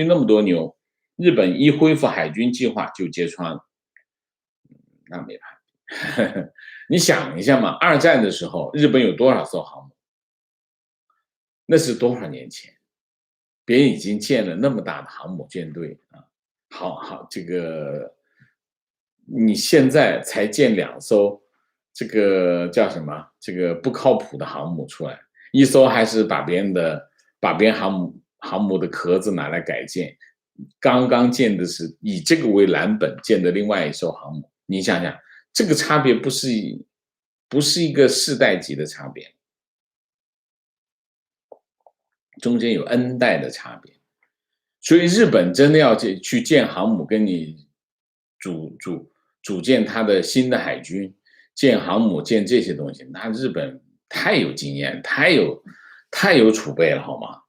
Speaker 1: 那么多牛，日本一恢复海军计划就揭穿了，那没办法。你想一下嘛，二战的时候，日本有多少艘航母？那是多少年前？别人已经建了那么大的航母舰队啊，好，这个你现在才建2艘，这个叫什么？这个不靠谱的航母出来，一艘还是把别人航母的壳子拿来改建，刚刚建的是以这个为蓝本建的另外一艘航母，你想想，这个差别不是一个世代级的差别。中间有 N 代的差别，所以日本真的要去建航母，跟你组建他的新的海军，建航母，建这些东西，那日本太有经验，太有储备了，好吗？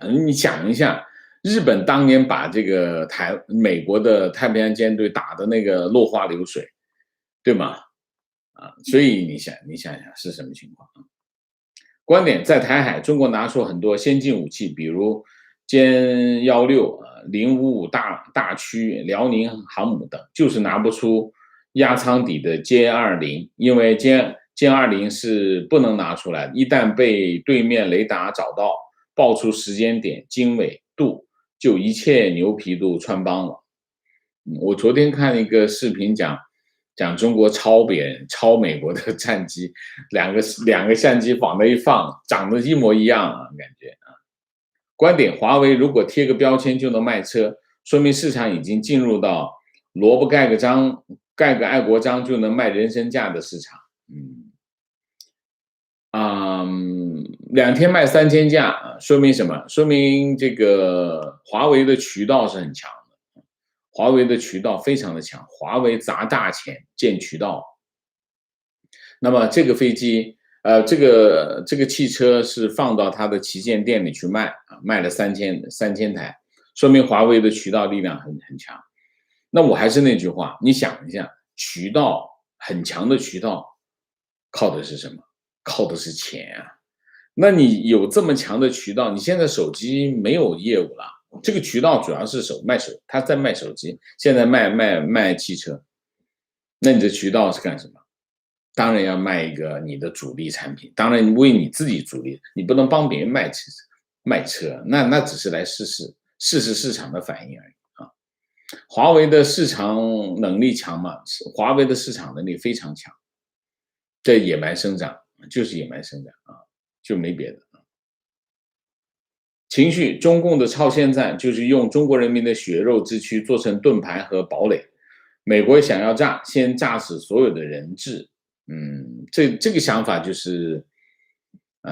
Speaker 1: 你想一下，日本当年把这个美国的太平洋舰队打的那个落花流水，对吗？所以你想想是什么情况？观点在台海，中国拿出很多先进武器，比如歼16、055大驱、辽宁航母等，就是拿不出压舱底的歼20，因为歼20是不能拿出来，一旦被对面雷达找到，报出时间点、经纬度，就一切牛皮都穿帮了。我昨天看一个视频讲中国抄美国的战机，两个相机往那一放，长得一模一样啊，感觉啊。观点：华为如果贴个标签就能卖车，说明市场已经进入到萝卜盖个爱国章就能卖人身价的市场。2天卖3000架，说明什么？说明这个华为的渠道是很强的，华为的渠道非常的强，华为砸大钱建渠道。那么这个飞机，这个汽车是放到它的旗舰店里去卖啊，卖了3000台，说明华为的渠道力量很强。那我还是那句话，你想一下，渠道很强的渠道，靠的是什么？靠的是钱啊。那你有这么强的渠道，你现在手机没有业务了，这个渠道主要是他在卖手机，现在卖汽车，那你的渠道是干什么？当然要卖一个你的主力产品，当然为你自己主力，你不能帮别人卖车，那只是来试试市场的反应而已啊。华为的市场能力强吗？华为的市场能力非常强，这野蛮生长就是野蛮生长啊。就没别的。情绪，中共的超限战就是用中国人民的血肉之躯做成盾牌和堡垒。美国想要先炸死所有的人质。这个想法就是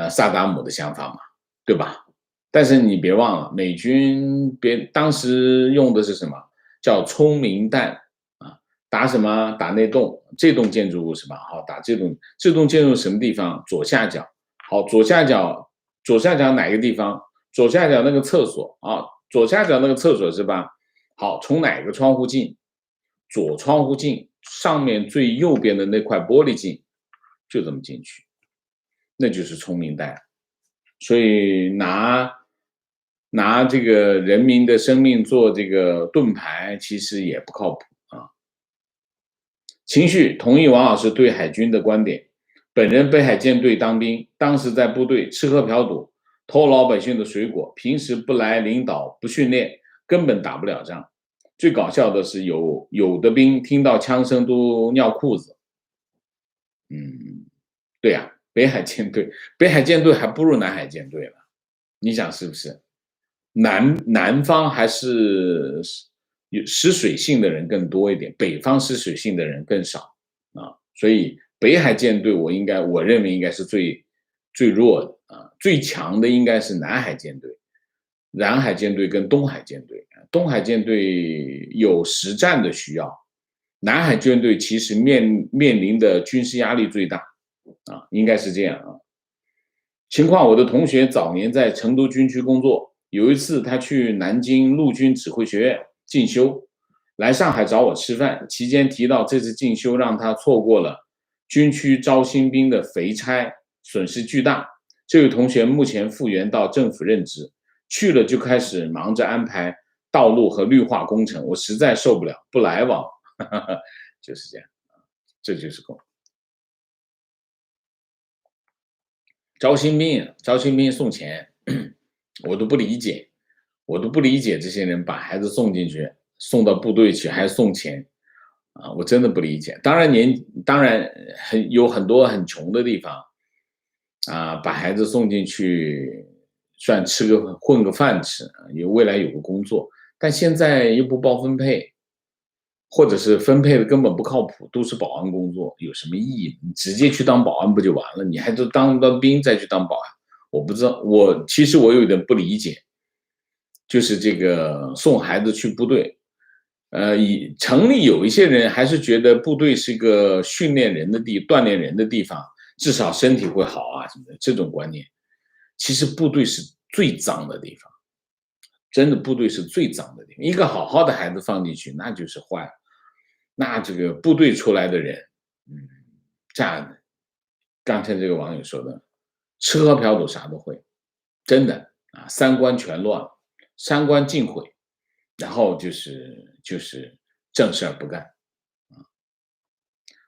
Speaker 1: 萨达姆的想法嘛，对吧？但是你别忘了，美军当时用的是什么？叫聪明弹啊，打什么？打那栋这栋建筑物是吧？好，打这栋建筑物什么地方？左下角。好，左下角哪个地方？左下角那个厕所啊，左下角那个厕所是吧？好，从哪个窗户进？左窗户进，上面最右边的那块玻璃进，就这么进去，那就是聪明弹。所以拿这个人民的生命做这个盾牌，其实也不靠谱啊。情绪，同意王老师对海军的观点。本人北海舰队当兵，当时在部队吃喝嫖赌，偷老百姓的水果，平时不来领导，不训练，根本打不了仗。最搞笑的是有的兵听到枪声都尿裤子。对呀，北海舰队还不如南海舰队了，你想是不是？南方还是有湿水性的人更多一点，北方湿水性的人更少啊，所以北海舰队我认为应该是最弱的啊，最强的应该是南海舰队、南海舰队跟东海舰队。东海舰队有实战的需要，南海舰队其实面临的军事压力最大啊，应该是这样啊。情况，我的同学早年在成都军区工作，有一次他去南京陆军指挥学院进修，来上海找我吃饭，期间提到这次进修让他错过了军区招新兵的肥差，损失巨大。这位同学目前复员到政府任职，去了就开始忙着安排道路和绿化工程，我实在受不了，不来往。就是这样，这就是招新兵送钱，我都不理解这些人把孩子送进去，送到部队去还送钱啊，我真的不理解。当然有很多很穷的地方啊，把孩子送进去算混个饭吃，未来有个工作，但现在又不包分配，或者是分配的根本不靠谱，都是保安工作，有什么意义？你直接去当保安不就完了？你还都当兵再去当保安？我不知道，其实我有点不理解，就是这个送孩子去部队，城里有一些人还是觉得部队是个训练人的锻炼人的地方，至少身体会好啊什么的这种观念。其实部队是最脏的地方，真的部队是最脏的地方。一个好好的孩子放进去，那就是坏了。那这个部队出来的人，嗯，这样刚才这个网友说的，吃喝嫖赌啥都会，真的啊，三观全乱，三观尽毁，然后就是正事儿不干。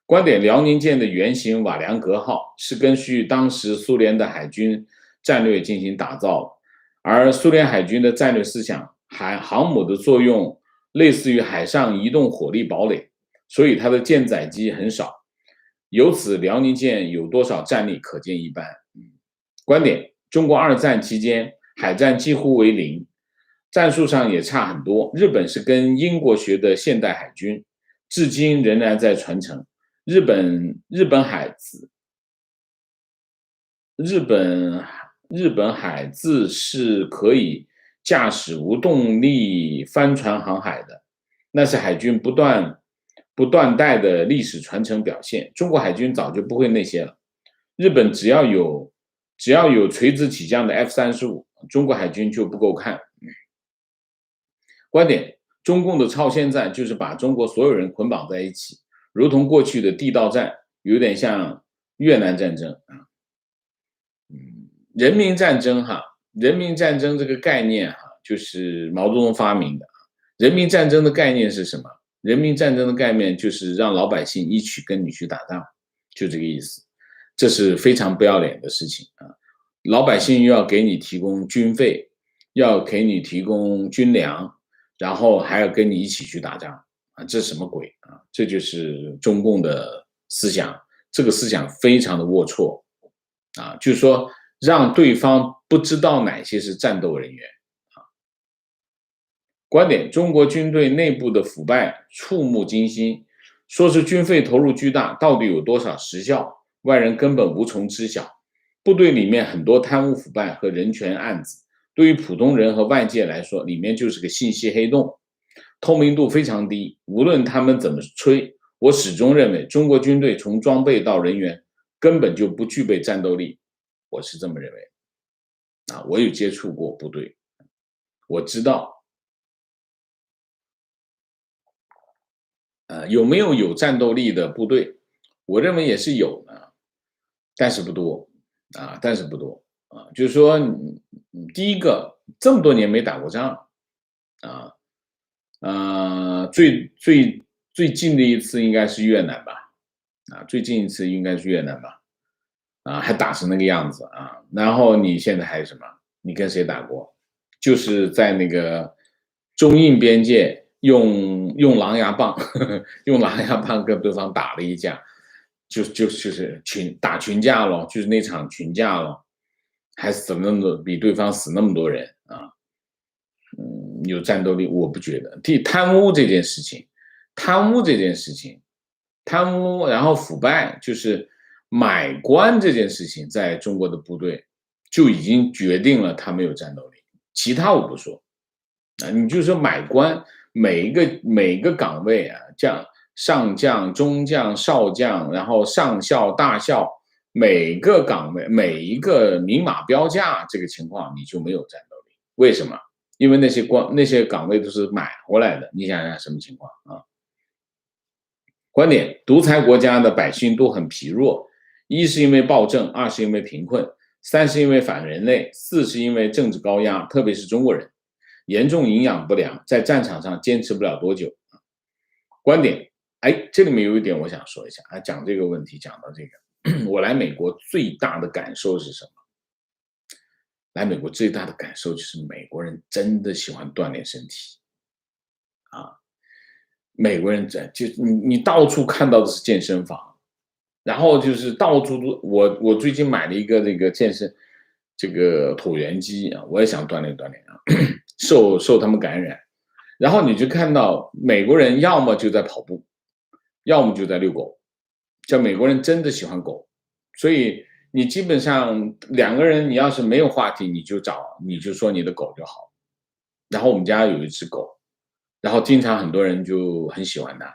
Speaker 1: 观点：辽宁舰的原型瓦良格号是根据当时苏联的海军战略进行打造，而苏联海军的战略思想，航母的作用类似于海上移动火力堡垒，所以它的舰载机很少，由此辽宁舰有多少战力可见一斑。观点：中国二战期间海战几乎为零，战术上也差很多。日本是跟英国学的现代海军，至今仍然在传承。日本海自是可以驾驶无动力帆船航海的，那是海军不断代的历史传承表现。中国海军早就不会那些了。日本只要有垂直起降的 F-35，中国海军就不够看。观点：中共的超限战就是把中国所有人捆绑在一起，如同过去的地道战，有点像越南战争啊。人民战争人民战争这个概念就是毛泽东发明的。人民战争的概念是什么？人民战争的概念就是让老百姓一起跟你去打仗，就这个意思。这是非常不要脸的事情啊！老百姓又要给你提供军费，要给你提供军粮，然后还要跟你一起去打仗啊！这什么鬼啊？这就是中共的思想，这个思想非常的龌龊啊！就是说让对方不知道哪些是战斗人员啊。观点：中国军队内部的腐败触目惊心，说是军费投入巨大，到底有多少实效？外人根本无从知晓。部队里面很多贪污腐败和人权案子，对于普通人和外界来说，里面就是个信息黑洞，透明度非常低。无论他们怎么吹，我始终认为中国军队从装备到人员根本就不具备战斗力，我是这么认为啊。我有接触过部队，我知道有没有战斗力的部队，我认为也是有的，但是不多啊，但是不多啊。就是说第一个这么多年没打过仗啊，最近的一次应该是越南吧，啊，最近一次应该是越南吧，啊，还打成那个样子啊。然后你现在还有什么？你跟谁打过？就是在那个中印边界用狼牙棒，用狼牙棒跟对方打了一架，就是打群架咯，就是那场群架咯，还死了那么多，比对方死那么多人啊。有战斗力，我不觉得。贪污这件事情，贪污然后腐败，就是买官这件事情，在中国的部队就已经决定了他没有战斗力。其他我不说啊，你就说买官，每一个岗位啊，上将、中将、少将，然后上校、大校，每个岗位每一个明码标价，这个情况你就没有战斗力。为什么？因为那些岗位都是买回来的，你想想什么情况啊？观点：独裁国家的百姓都很疲弱，一是因为暴政，二是因为贫困，三是因为反人类，四是因为政治高压，特别是中国人严重营养不良，在战场上坚持不了多久。观点：这里面有一点我想说一下啊，讲这个问题讲到这个，我来美国最大的感受是什么？来美国最大的感受就是美国人真的喜欢锻炼身体啊！美国人你到处看到的是健身房，然后就是到处都我最近买了一个这个健身这个椭圆机啊，我也想锻炼锻炼啊，受他们感染。然后你就看到美国人要么就在跑步，要么就在遛狗，叫美国人真的喜欢狗，所以你基本上两个人，你要是没有话题，你就说你的狗就好。然后我们家有一只狗，然后经常很多人就很喜欢他。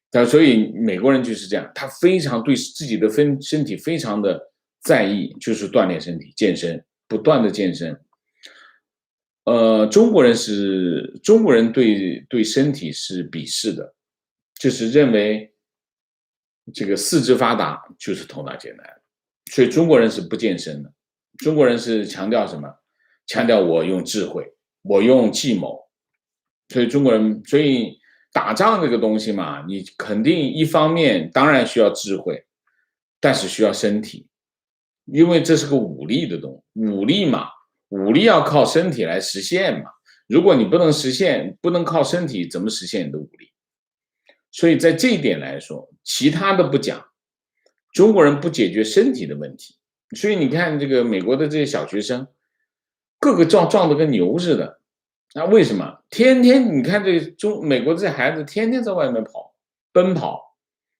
Speaker 1: 但所以美国人就是这样，他非常对自己的身体非常的在意，就是锻炼身体、健身，不断的健身。中国人对身体是鄙视的，就是认为这个四肢发达就是头脑简单，所以中国人是不健身的。中国人是强调什么？强调我用智慧，我用计谋。所以打仗这个东西嘛，你肯定一方面当然需要智慧，但是需要身体，因为这是个武力的武力嘛，武力要靠身体来实现嘛。如果你不能实现，不能靠身体，怎么实现你的武力？所以在这一点来说，其他的不讲，中国人不解决身体的问题，所以你看这个美国的这些小学生，个个壮得跟牛似的。那为什么？天天你看美国这些孩子天天在外面奔跑，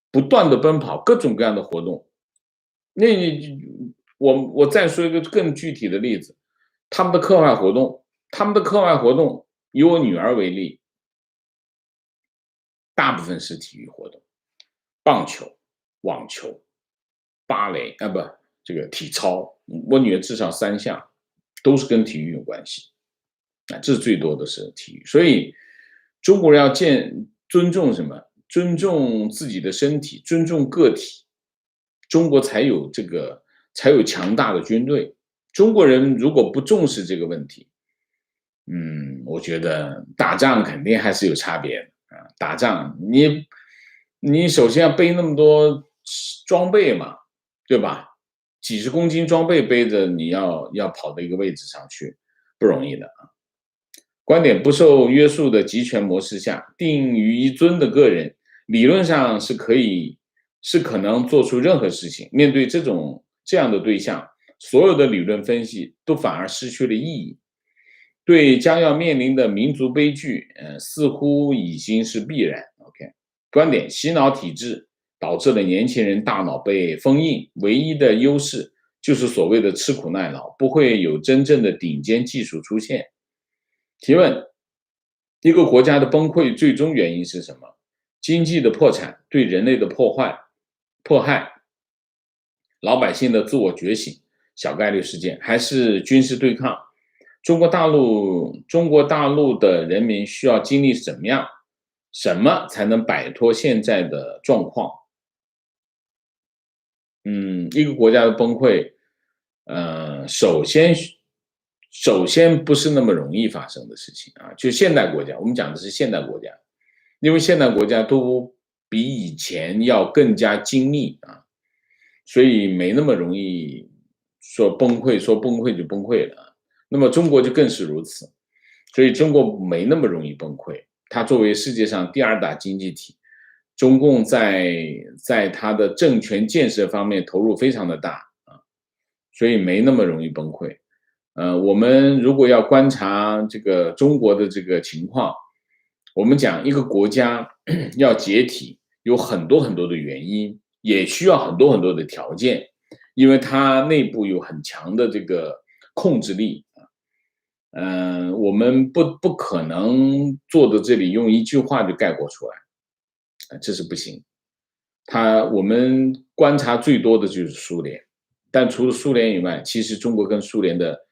Speaker 1: 不断的奔跑，各种各样的活动。那我再说一个更具体的例子，他们的课外活动，以我女儿为例，大部分是体育活动，棒球、网球、芭蕾啊，不，这个体操，我女儿至少3项都是跟体育有关系。这最多的是体育，所以中国人要尊重什么？尊重自己的身体，尊重个体，中国才有强大的军队。中国人如果不重视这个问题，我觉得打仗肯定还是有差别的啊。打仗你首先要背那么多装备嘛，对吧？几十公斤装备背着，你要跑到一个位置上去，不容易的啊。观点不受约束的集权模式下，定于一尊的个人，理论上是可能做出任何事情。面对这样的对象，所有的理论分析都反而失去了意义。对将要面临的民族悲剧，似乎已经是必然。OK， 观点：洗脑体制导致了年轻人大脑被封印，唯一的优势就是所谓的吃苦耐劳，不会有真正的顶尖技术出现。提问：一个国家的崩溃最终原因是什么？经济的破产，对人类的迫害，老百姓的自我觉醒，小概率事件，还是军事对抗？中国大陆的人民需要经历什么才能摆脱现在的状况？一个国家的崩溃，首先不是那么容易发生的事情啊。就现代国家，我们讲的是现代国家，因为现代国家都比以前要更加精密啊，所以没那么容易说崩溃就崩溃了。那么中国就更是如此，所以中国没那么容易崩溃。它作为世界上第2大经济体，中共在它的政权建设方面投入非常的大啊，所以没那么容易崩溃。我们如果要观察这个中国的这个情况，我们讲一个国家要解体，有很多很多的原因，也需要很多很多的条件，因为它内部有很强的这个控制力。我们不可能做到这里用一句话就概括出来，这是不行。我们观察最多的就是苏联，但除了苏联以外，其实中国跟苏联的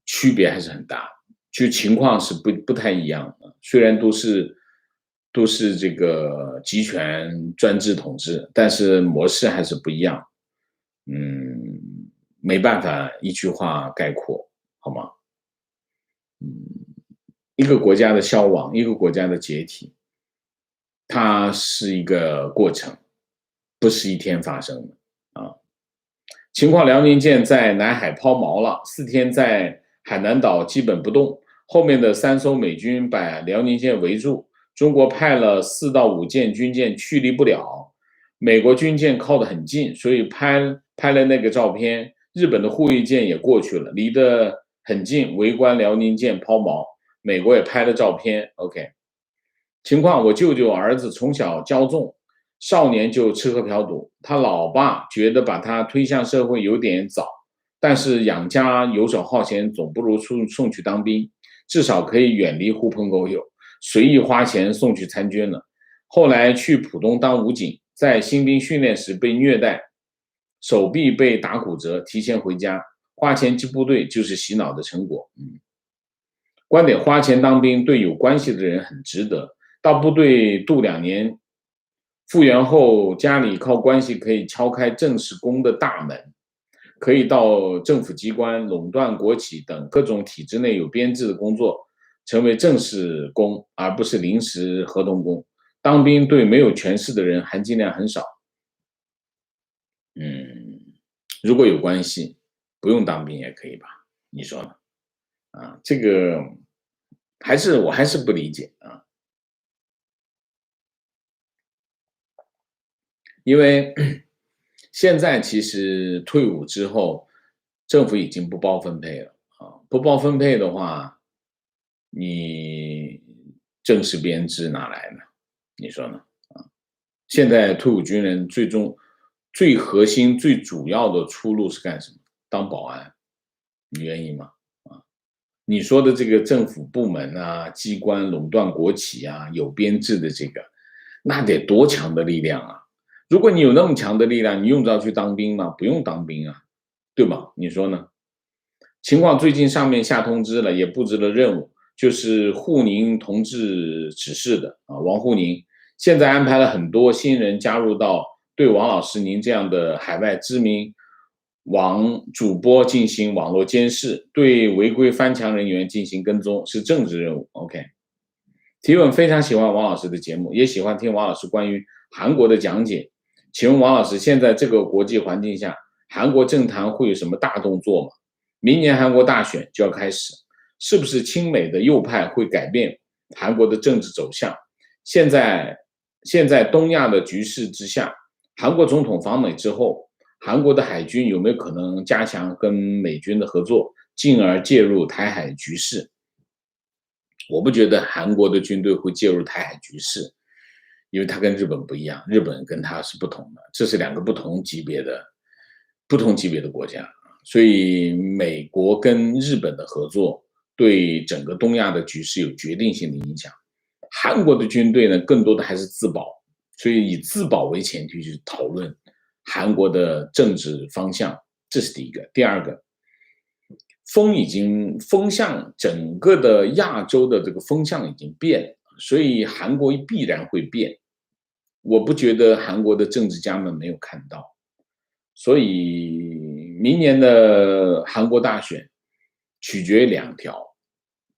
Speaker 1: 区别还是很大，就情况是不太一样的。虽然都是这个集权专制统治，但是模式还是不一样。没办法一句话概括，好吗？一个国家的消亡，一个国家的解体，它是一个过程，不是一天发生的啊。情况：辽宁舰在南海抛锚了，4天在海南岛基本不动，后面的3艘美军把辽宁舰围住，中国派了4到5件军舰驱离不了，美国军舰靠得很近，所以拍了那个照片。日本的护卫舰也过去了，离得很近，围观辽宁舰抛锚。美国也拍了照片。OK， 情况：我舅舅儿子从小骄纵，少年就吃喝嫖赌，他老爸觉得把他推向社会有点早，但是养家游手好闲总不如送去当兵，至少可以远离狐朋狗友。随意花钱送去参军了。后来去浦东当武警，在新兵训练时被虐待，手臂被打骨折，提前回家。花钱进部队就是洗脑的成果。观点：花钱当兵对有关系的人很值得，到部队度2年，复员后家里靠关系可以敲开正式工的大门，可以到政府机关、垄断国企等各种体制内有编制的工作，成为正式工，而不是临时合同工。当兵对没有权势的人含金量很少。如果有关系，不用当兵也可以吧？你说呢？这个我还是不理解啊。因为现在其实退伍之后，政府已经不包分配了啊，不包分配的话，你正式编制哪来呢？你说呢？现在退伍军人最核心、最主要的出路是干什么？当保安，你愿意吗？你说的这个政府部门啊、机关垄断国企啊、有编制的这个，那得多强的力量啊！如果你有那么强的力量，你用得着去当兵吗？不用当兵啊，对吧？你说呢？情况最近上面下通知了，也布置了任务，就是沪宁同志指示的王沪宁现在安排了很多新人加入到对王老师您这样的海外知名网主播进行网络监视，对违规翻墙人员进行跟踪，是政治任务。OK， 提问：非常喜欢王老师的节目，也喜欢听王老师关于韩国的讲解。请问王老师，现在这个国际环境下，韩国政坛会有什么大动作吗？明年韩国大选就要开始，是不是亲美的右派会改变韩国的政治走向？现在东亚的局势之下，韩国总统访美之后，韩国的海军有没有可能加强跟美军的合作，进而介入台海局势？我不觉得韩国的军队会介入台海局势，因为它跟日本不一样，日本跟它是不同的，这是2个不同级别的国家，所以美国跟日本的合作对整个东亚的局势有决定性的影响。韩国的军队呢，更多的还是自保，所以以自保为前提去讨论韩国的政治方向，这是第一个。第二个，风向整个的亚洲的这个风向已经变了，所以韩国必然会变。我不觉得韩国的政治家们没有看到，所以明年的韩国大选取决于2条。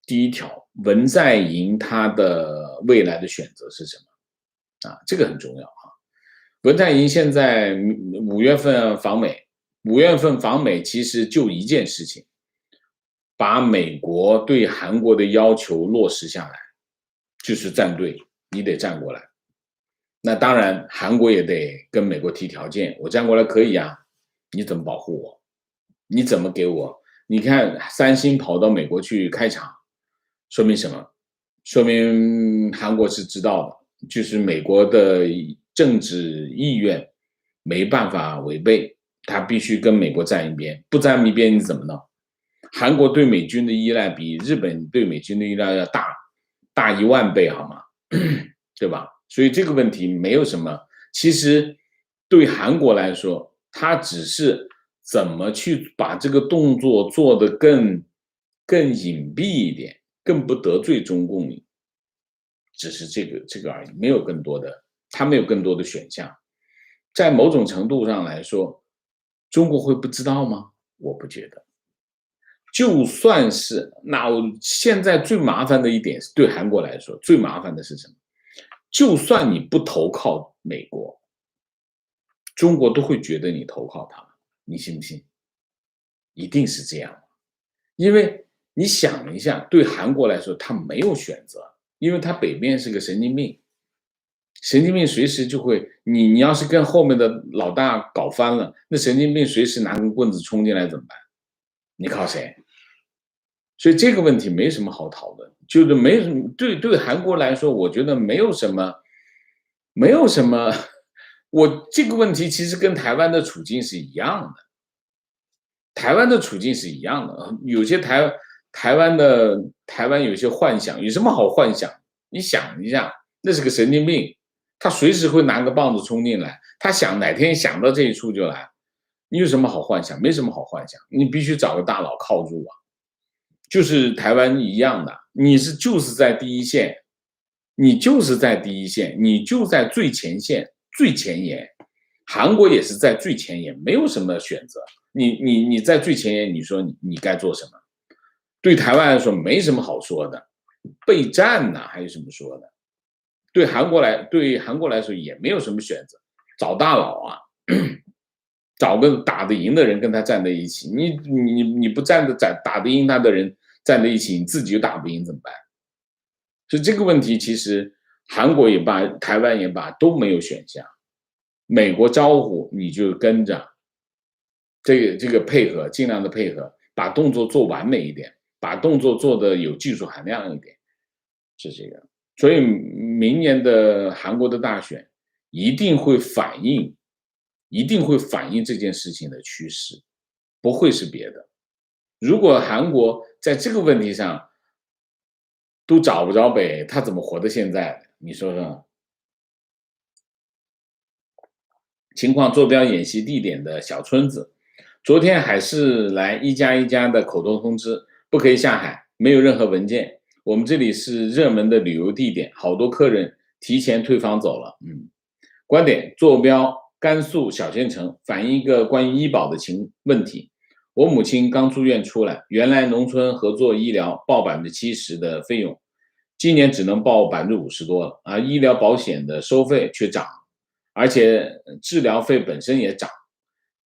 Speaker 1: 第一条，文在寅他的未来的选择是什么？这个很重要啊。文在寅现在5月份访美其实就一件事情，把美国对韩国的要求落实下来，就是站队，你得站过来。那当然，韩国也得跟美国提条件，我站过来可以啊，你怎么保护我？你怎么给我？你看三星跑到美国去开厂，说明什么？说明韩国是知道的，就是美国的政治意愿没办法违背，他必须跟美国站一边，不站一边你怎么弄？韩国对美军的依赖比日本对美军的依赖要大10000倍，好吗？对吧？所以这个问题没有什么，其实对韩国来说，它只是怎么去把这个动作做得更隐蔽一点，更不得罪中共，只是这个而已，没有更多的，它没有更多的选项。在某种程度上来说，中国会不知道吗？我不觉得。就算是，那现在最麻烦的一点是，对韩国来说最麻烦的是什么？就算你不投靠美国，中国都会觉得你投靠他们，你信不信？一定是这样，因为你想一下，对韩国来说，他没有选择，因为他北边是个神经病，神经病随时就会，你要是跟后面的老大搞翻了，那神经病随时拿根棍子冲进来怎么办？你靠谁？所以这个问题没什么好讨论，就是没什么对韩国来说，我觉得没有什么，我这个问题其实跟台湾的处境是一样的，台湾的处境是一样的，有些台湾有些幻想，有什么好幻想？你想一下，那是个神经病，他随时会拿个棒子冲进来，他想哪天想到这一出就来。你有什么好幻想？没什么好幻想，你必须找个大佬靠住啊。就是台湾一样的，你就是在第一线，你就是在第一线，你就在最前线、最前沿。韩国也是在最前沿，没有什么选择。你在最前沿，你说你该做什么？对台湾来说没什么好说的，备战呢，还有什么说的？对韩国来说也没有什么选择，找大佬啊，找个打得赢的人跟他站在一起。你不打得赢他的人站在一起，你自己又打不赢怎么办？所以这个问题其实韩国也罢，台湾也罢都没有选项。美国招呼你就跟着，这个配合，尽量的配合，把动作做完美一点，把动作做的有技术含量一点，是这个。所以明年的韩国的大选一定会反映这件事情的趋势，不会是别的。如果韩国在这个问题上都找不着北，他怎么活到现在？你说说。情况坐标演习地点的小村子，昨天海事来1+1+的口头通知，不可以下海，没有任何文件。我们这里是热门的旅游地点，好多客人提前退房走了。观点坐标甘肃小县城，反映一个关于医保的问题。我母亲刚住院出来，原来农村合作医疗报70%的费用，今年只能报50%多了啊！医疗保险的收费却涨，而且治疗费本身也涨，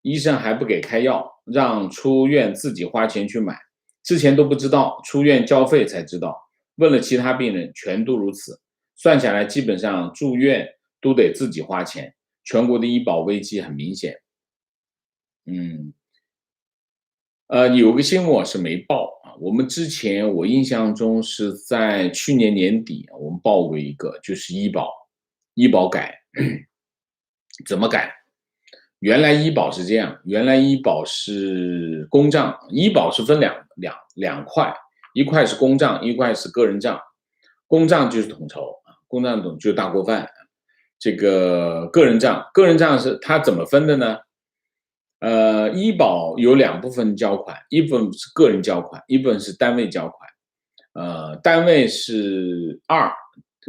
Speaker 1: 医生还不给开药，让出院自己花钱去买。之前都不知道，出院交费才知道。问了其他病人，全都如此。算下来，基本上住院都得自己花钱。全国的医保危机很明显。有个新闻我是没报啊。我们之前我印象中是在去年年底，我们报过一个，就是医保改。怎么改？原来医保是这样，原来医保是公账，医保是分两块，一块是公账，一块是个人账。公账就是统筹啊，公账就是大锅饭。这个个人账是它怎么分的呢？医保有2部分交款，一部分是个人交款，一部分是单位交款。单位是2，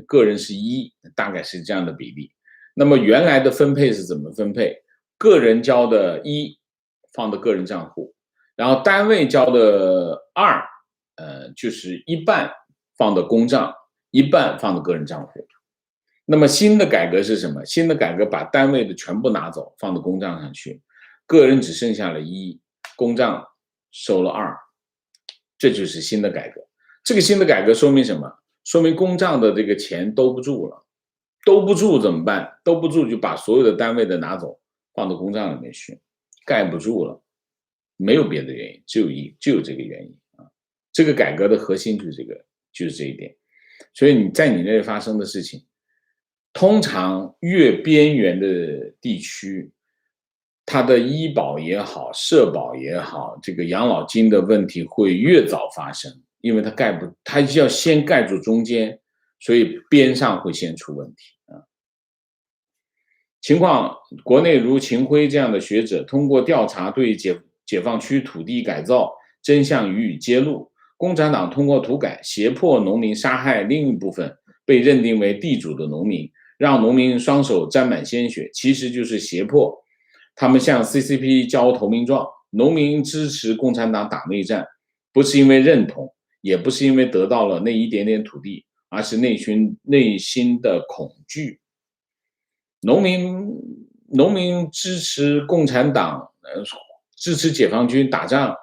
Speaker 1: 个人是1，大概是这样的比例。那么原来的分配是怎么分配？个人交的1放到个人账户，然后单位交的2，就是一半放到公账，一半放到个人账户。那么新的改革是什么？新的改革把单位的全部拿走，放到公账上去，个人只剩下了1，公账收了2，这就是新的改革。这个新的改革说明什么？说明公账的这个钱兜不住了。兜不住怎么办？兜不住就把所有的单位的拿走，放到公账里面去，盖不住了。没有别的原因，只有这个原因啊。这个改革的核心就是这一点。所以你在你那里发生的事情，通常越边缘的地区，它的医保也好，社保也好，这个养老金的问题会越早发生，因为它要先盖住中间，所以边上会先出问题啊。情况，国内如秦晖这样的学者，通过调查对解放区土地改造真相予以揭露。共产党通过土改胁迫农民杀害另一部分被认定为地主的农民，让农民双手沾满鲜血，其实就是胁迫他们向 CCP 交投名状。农民支持共产党打内战，不是因为认同，也不是因为得到了那一点点土地，而是内心的恐惧。农民支持共产党，支持解放军打仗，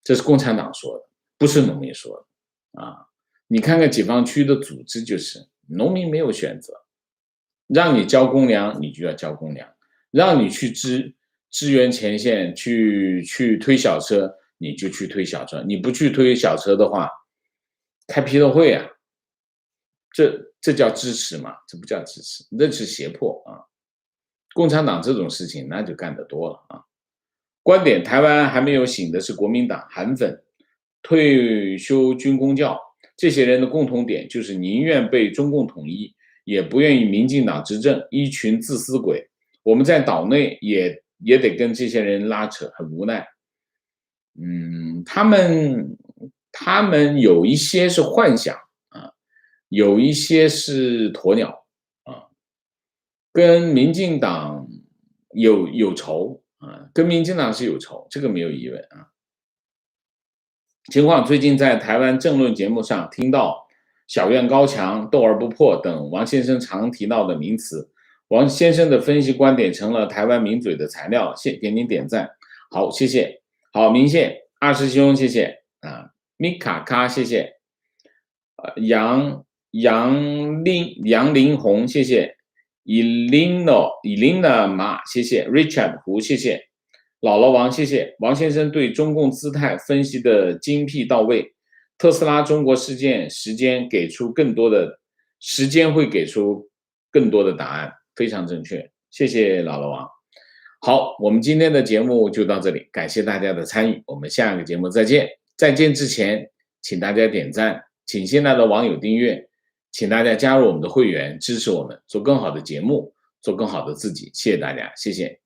Speaker 1: 这是共产党说的，不是农民说的啊。你看看解放区的组织，就是农民没有选择，让你交公粮，你就要交公粮；让你去支援前线，去推小车，你就去推小车。你不去推小车的话，开批斗会啊，这叫支持吗？这不叫支持，这是胁迫啊！共产党这种事情那就干得多了啊。观点：台湾还没有醒的是国民党韩粉，退休军公教，这些人的共同点就是宁愿被中共统一，也不愿意民进党执政，一群自私鬼。我们在岛内也得跟这些人拉扯，很无奈。他们有一些是幻想啊，有一些是鸵鸟啊，跟民进党有仇啊，跟民进党是有仇，这个没有疑问啊。情况最近在台湾政论节目上听到小院高墙、斗而不破等王先生常提到的名词，王先生的分析观点成了台湾名嘴的材料，给您点赞，好，谢谢，好，明谢二师兄，谢谢啊，米卡卡，谢谢，杨林红，谢谢 Elina 马，谢谢 Richard 胡，谢谢姥姥王，谢谢王先生对中共姿态分析的精辟到位。特斯拉中国事件时间会给出更多的答案，非常正确，谢谢姥姥王。好，我们今天的节目就到这里，感谢大家的参与，我们下个节目再见。再见之前，请大家点赞，请新来的网友订阅，请大家加入我们的会员，支持我们做更好的节目，做更好的自己，谢谢大家，谢谢。